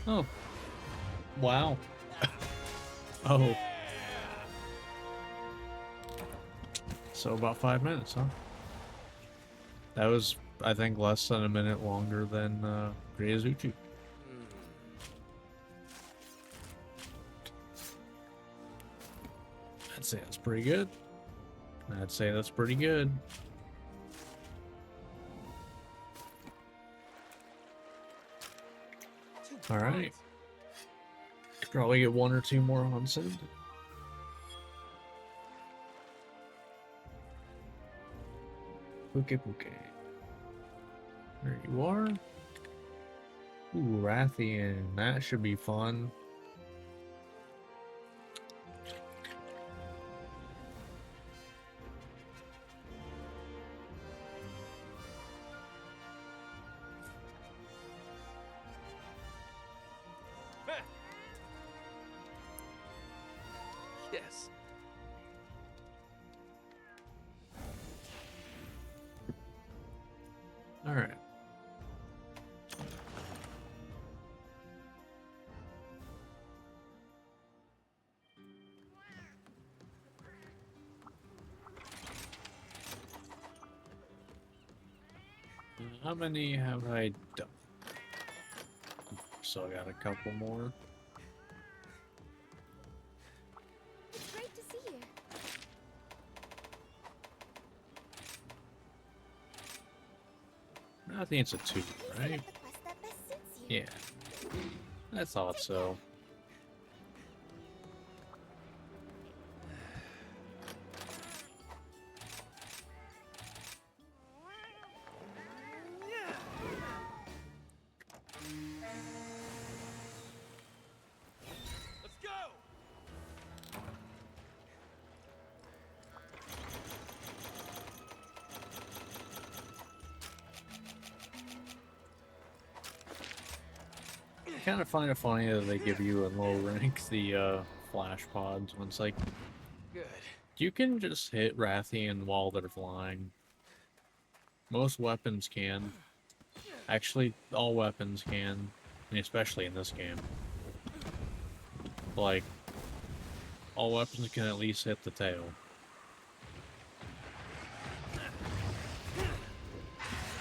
Oh. Wow. Oh. So about 5 minutes, huh? That was, I think, less than a minute longer than Ryozuchi. I'd say that's pretty good. I'd say that's pretty good. Alright. Could probably get 1 or 2 more hunts in. Puke. There you are. Ooh, Rathian. That should be fun. Yes. All right. How many have I done? still got a couple more. It's great to see you. I think it's a 2, Please right? select the quest that best suits you. Yeah. I thought so. Let's go! I kind of find it funny that they give you in low rank the flash pods when it's like, Good. you can just hit Rathian while they're flying. Most weapons can. Actually, all weapons can, and especially in this game. Like, all weapons can at least hit the tail.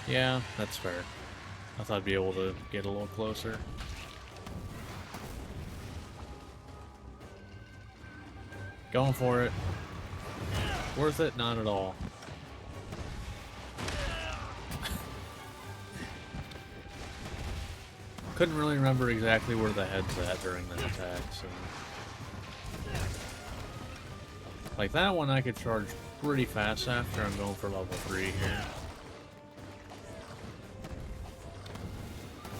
Yeah, that's fair. I thought I'd be able to get a little closer. Going for it. Worth it? Not at all. Couldn't really remember exactly where the head's at during the attack, so... Like that one I could charge pretty fast after. I'm going for level 3 here.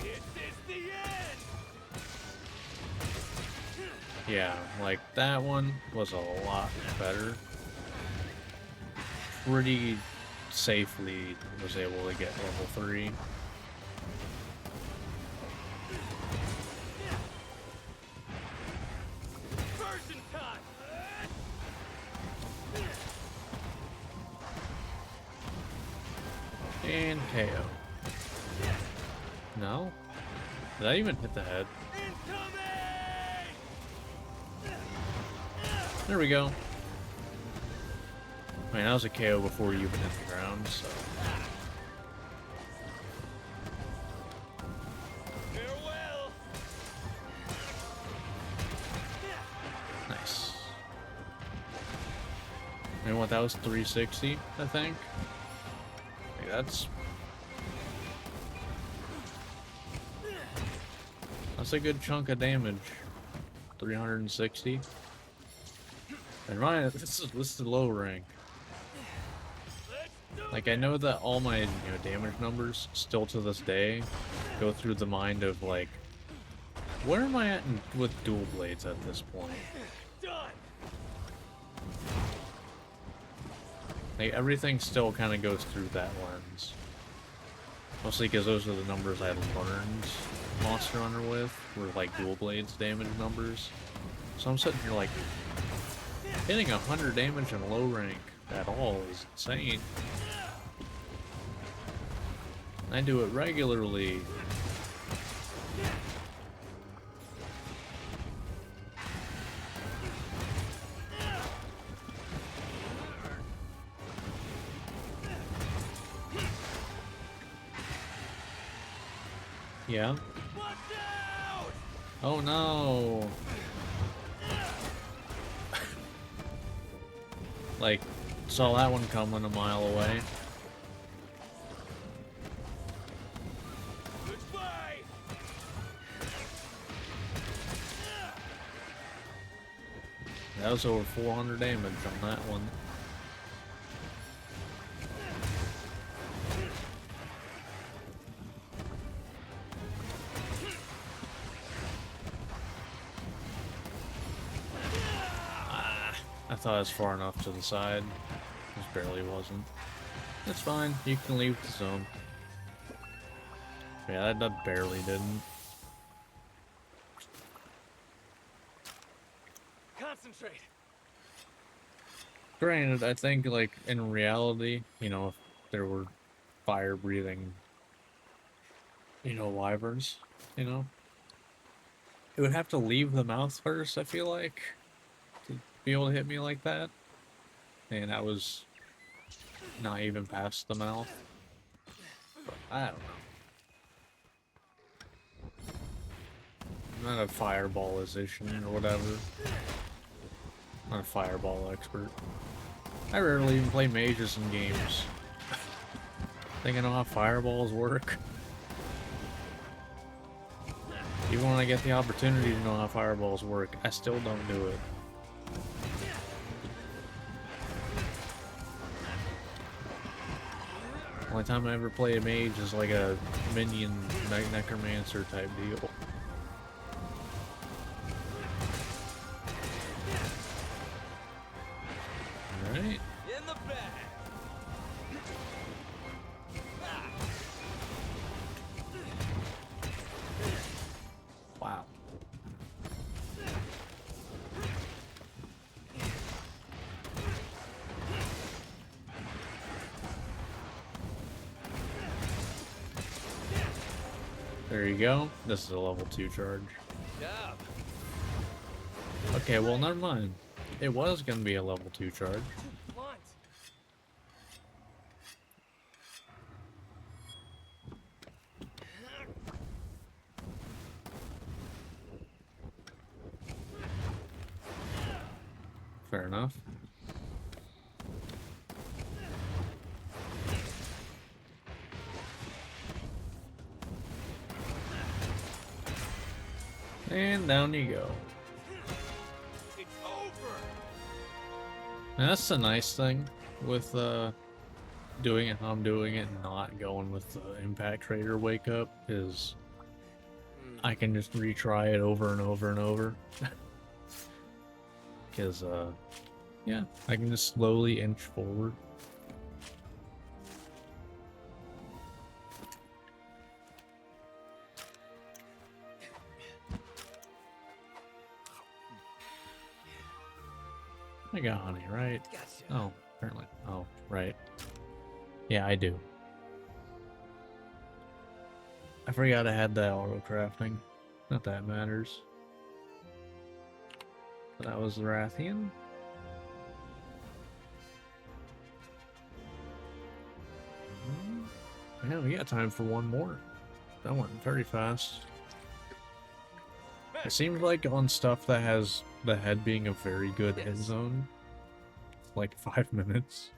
This is the end! Yeah, like that one was a lot better. Pretty safely was able to get level 3. Version time! And KO. No? Did I even hit the head? Incoming! There we go. I mean, that was a KO before you even hit the ground, so... Farewell! Nice. And what, that was 360, I think? Like, that's... That's a good chunk of damage. 360. And Ryan, this is low rank. Let's do Like, I know that all my, damage numbers, still to this day, go through the mind of, like, where am I at with dual blades at this point? done! Like, everything still kind of goes through that lens. Mostly because those are the numbers I learned Monster Hunter with, were, like, dual blades damage numbers. So I'm sitting here, like, hitting 100 damage in low rank at all is insane. I do it regularly. Yeah. Watch out! Oh no. Like, saw that one coming a mile away. Goodbye! That was over 400 damage on that one. I thought it was far enough to the side. Just barely wasn't. It's fine. You can leave the zone. Yeah, that barely didn't. Concentrate! Granted, I think, like, in reality, if there were fire-breathing, wyverns, it would have to leave the mouth first, I feel like, to be able to hit me like that. And that was not even past the mouth. But I don't know. not a fireballization or whatever. Not a fireball expert. I rarely even play mages in games. Think I know how fireballs work? Even when I get the opportunity to know how fireballs work, I still don't do it. Only time I ever play a mage is like a minion necromancer type deal. Alright. In the bag. Wow. There you go. This is a level 2 charge. Job. Okay, well, never mind. It was going to be a level 2 charge. Too blunt. Fair enough. And down you go. It's over. And that's the nice thing with doing it how I'm doing it and not going with the Impact Trader wake up is I can just retry it over and over and over. Because, yeah, I can just slowly inch forward. I got honey, right? Gotcha. Oh, apparently. Oh, right. Yeah, I do. I forgot I had that auto crafting. Not that matters. But that was the Rathian. Yeah, we got time for one more. That went very fast. It seems like on stuff that has the head being a very good end zone, like 5 minutes.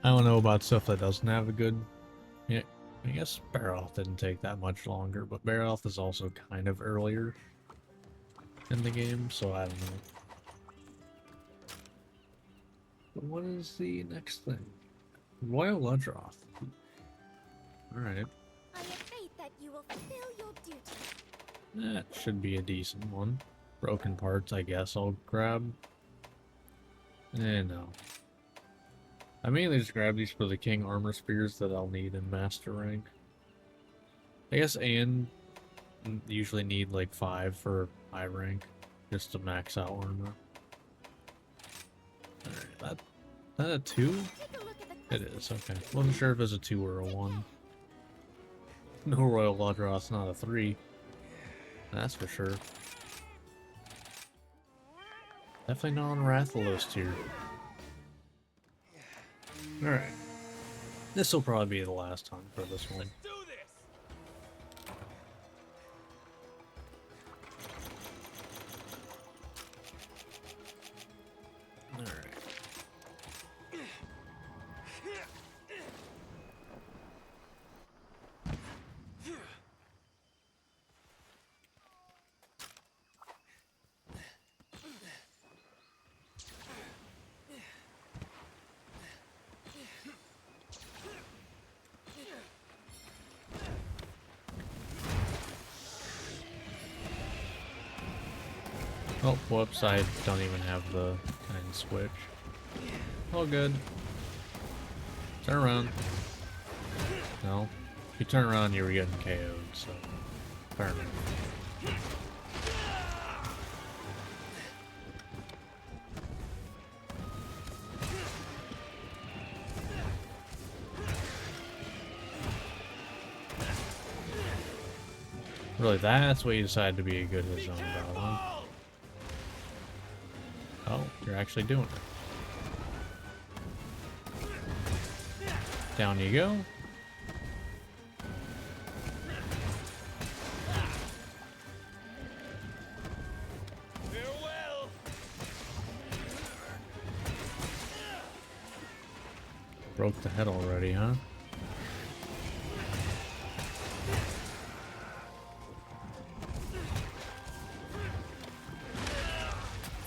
I don't know about stuff that doesn't have a good... Yeah, I guess Baroth didn't take that much longer, but Baroth is also kind of earlier in the game, so I don't know. But what is the next thing? Royal Ludroth. Alright. I have faith that you will fulfill your duty. That should be a decent one. Broken parts, I guess I'll grab. No. I mainly just grab these for the King Armor Spears that I'll need in Master Rank. I guess and usually need like 5 for high rank, just to max out armor. Alright, that a 2? Take a look at the It is, okay. Wasn't sure if it's a 2 or a 1. No Royal Ludroth's not a 3. That's for sure. Definitely not on Rathalos tier. Alright. This will probably be the last time for this one. Let's do this. Alright. Oh, whoops, I don't even have the kind switch. All good. Turn around. No. If you turn around, you were getting KO'd, so... Fair enough. Really, that's what you decide to be a good hit zone battle, huh? Oh, you're actually doing it. Down you go. Farewell. Broke the head already, huh?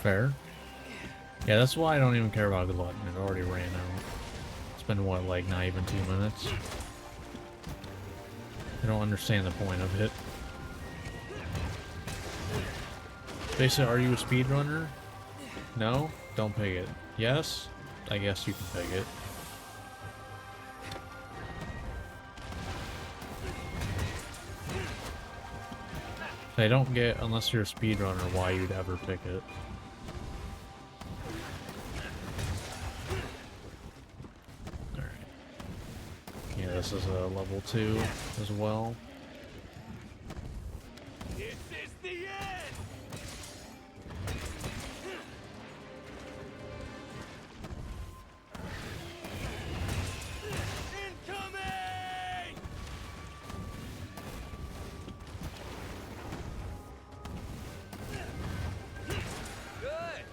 Fair. Yeah, that's why I don't even care about the button. It already ran out. It's been, what, like, not even 2 minutes? I don't understand the point of it. Basically, are you a speedrunner? No? Don't pick it. Yes? I guess you can pick it. I don't get, unless you're a speedrunner, why you'd ever pick it. Alright. Yeah, this is a level 2 as well. This is the end. Incoming. Good.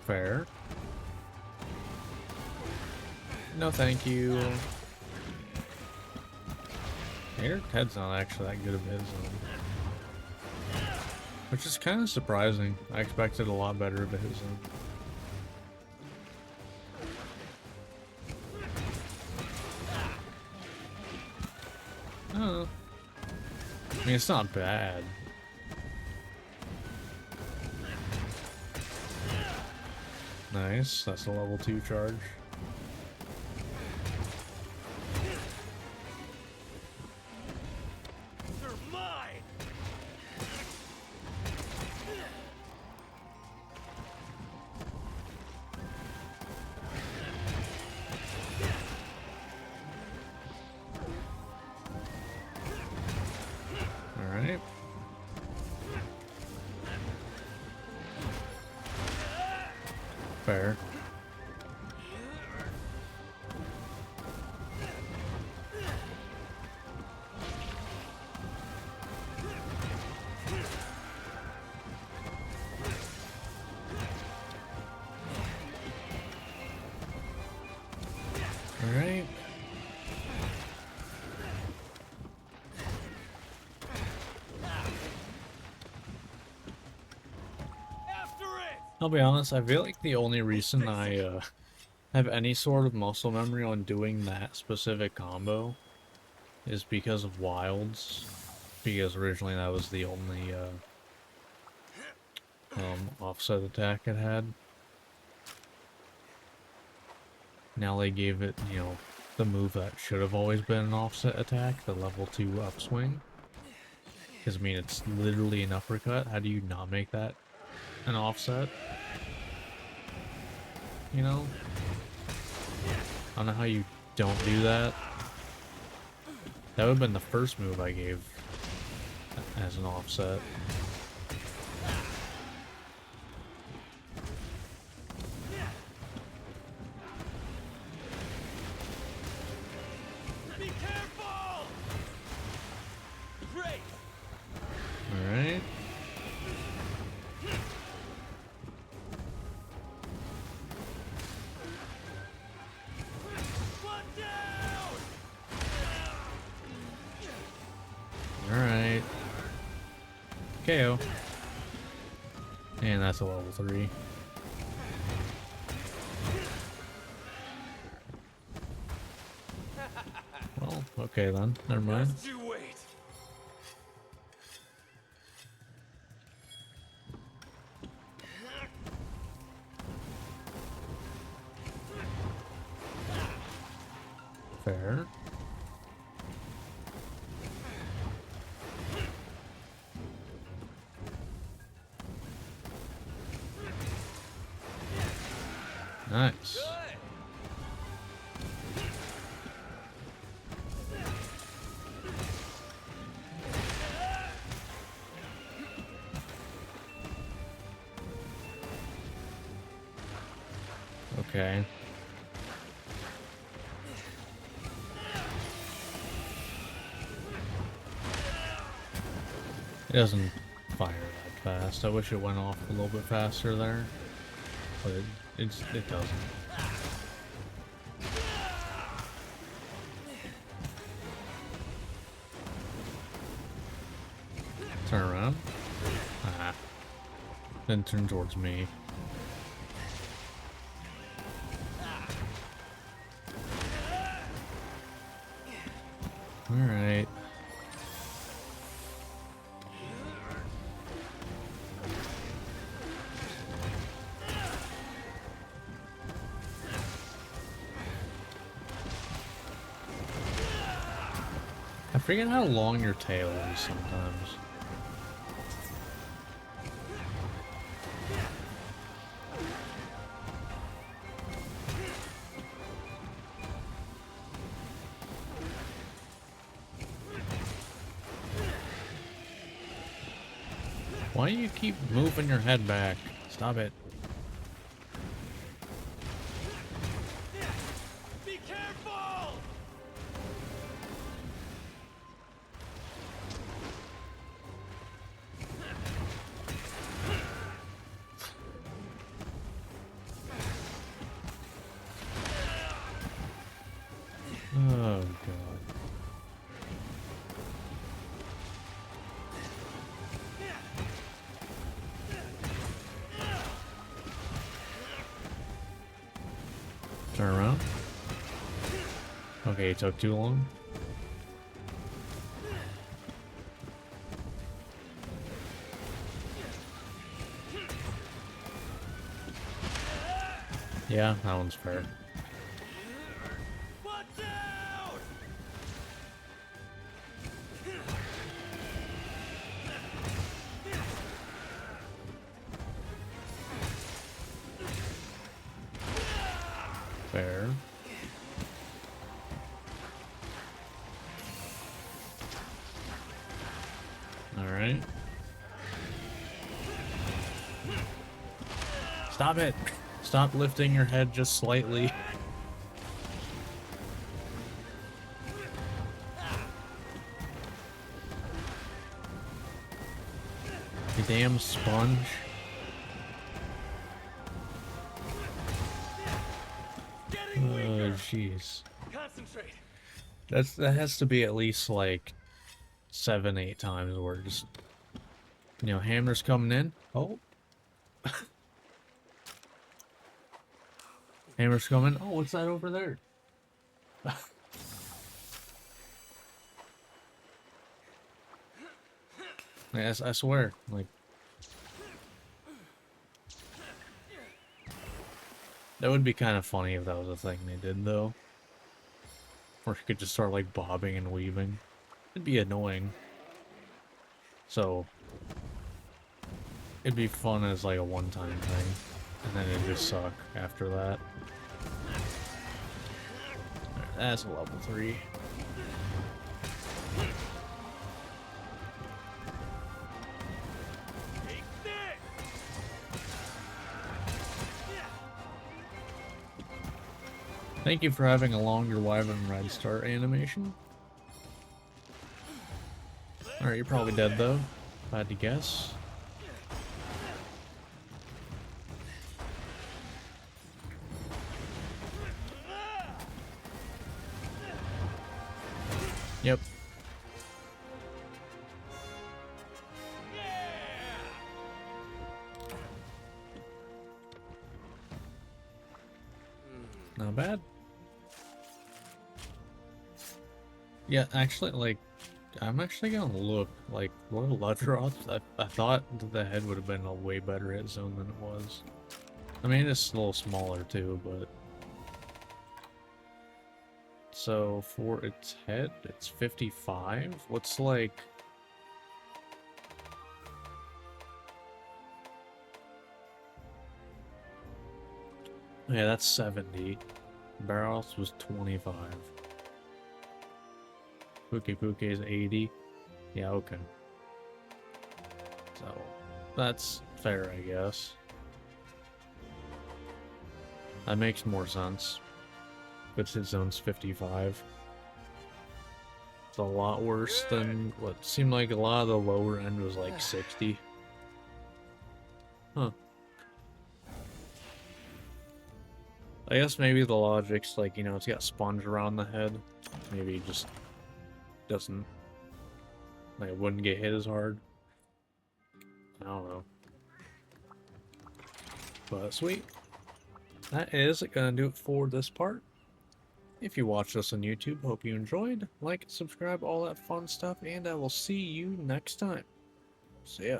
Fair. No thank you. Your head's not actually that good of his own. Which is kind of surprising. I expected a lot better of his own. Oh. I mean, it's not bad. Nice, that's a level 2 charge. You're mine. Alright. Fair. Alright. After it. I'll be honest, I feel like the only reason I have any sort of muscle memory on doing that specific combo is because of Wilds. Because originally that was the only offset attack it had. Now they gave it, you know, the move that should have always been an offset attack, the level 2 upswing. Because, I mean, it's literally an uppercut. How do you not make that an offset? You know? I don't know how you don't do that. That would have been the first move I gave as an offset. Be careful. Great. Alright. One down. Alright. KO. And that's a level 3. Well, okay then. Never mind. Just you wait. Fair. Nice. Good. Okay. It doesn't fire that fast. I wish it went off a little bit faster there, but it doesn't. Turn around. Ah. Then turn towards me. Alright. I forget how long your tail is sometimes. Why do you keep moving your head back? Stop it. Be careful! Oh god. Turn around. Okay, it took too long. Yeah, that one's fair. Watch out! Fair. Alright. Stop it! Stop lifting your head just slightly. You damn sponge. Getting Oh, weaker! jeez. Concentrate! That has to be at least like 7, 8 times where just, you know, hammers coming in. Oh. Hammers coming. Oh, what's that over there? Yes, I swear. Like, that would be kind of funny if that was a thing they did, though. Or you could just start like bobbing and weaving. It'd be annoying. So, it'd be fun as like a one-time thing, and then it'd just suck after that. Alright, that's a level 3. Take this! Thank you for having a longer Wyvern Red Start animation. Alright, you're probably dead though, if I had to guess. Yep. Not bad. Yeah, actually, like, I'm actually gonna look, like, Royal Ludroth, I thought the head would have been a way better hit zone than it was. I mean, it's a little smaller too, but... So, for its head, it's 55? What's, like... Yeah, that's 70. Barros was 25. Puke is 80. Yeah, okay. So, that's fair, I guess. That makes more sense. But his zone's 55. It's a lot worse than what seemed like a lot of the lower end was like 60. Huh. I guess maybe the logic's like, you know, it's got sponge around the head. Maybe it just doesn't, like, it wouldn't get hit as hard. I don't know. But sweet. That is gonna do it for this part. If you watched this on YouTube, hope you enjoyed. Like, subscribe, all that fun stuff, and I will see you next time. See ya.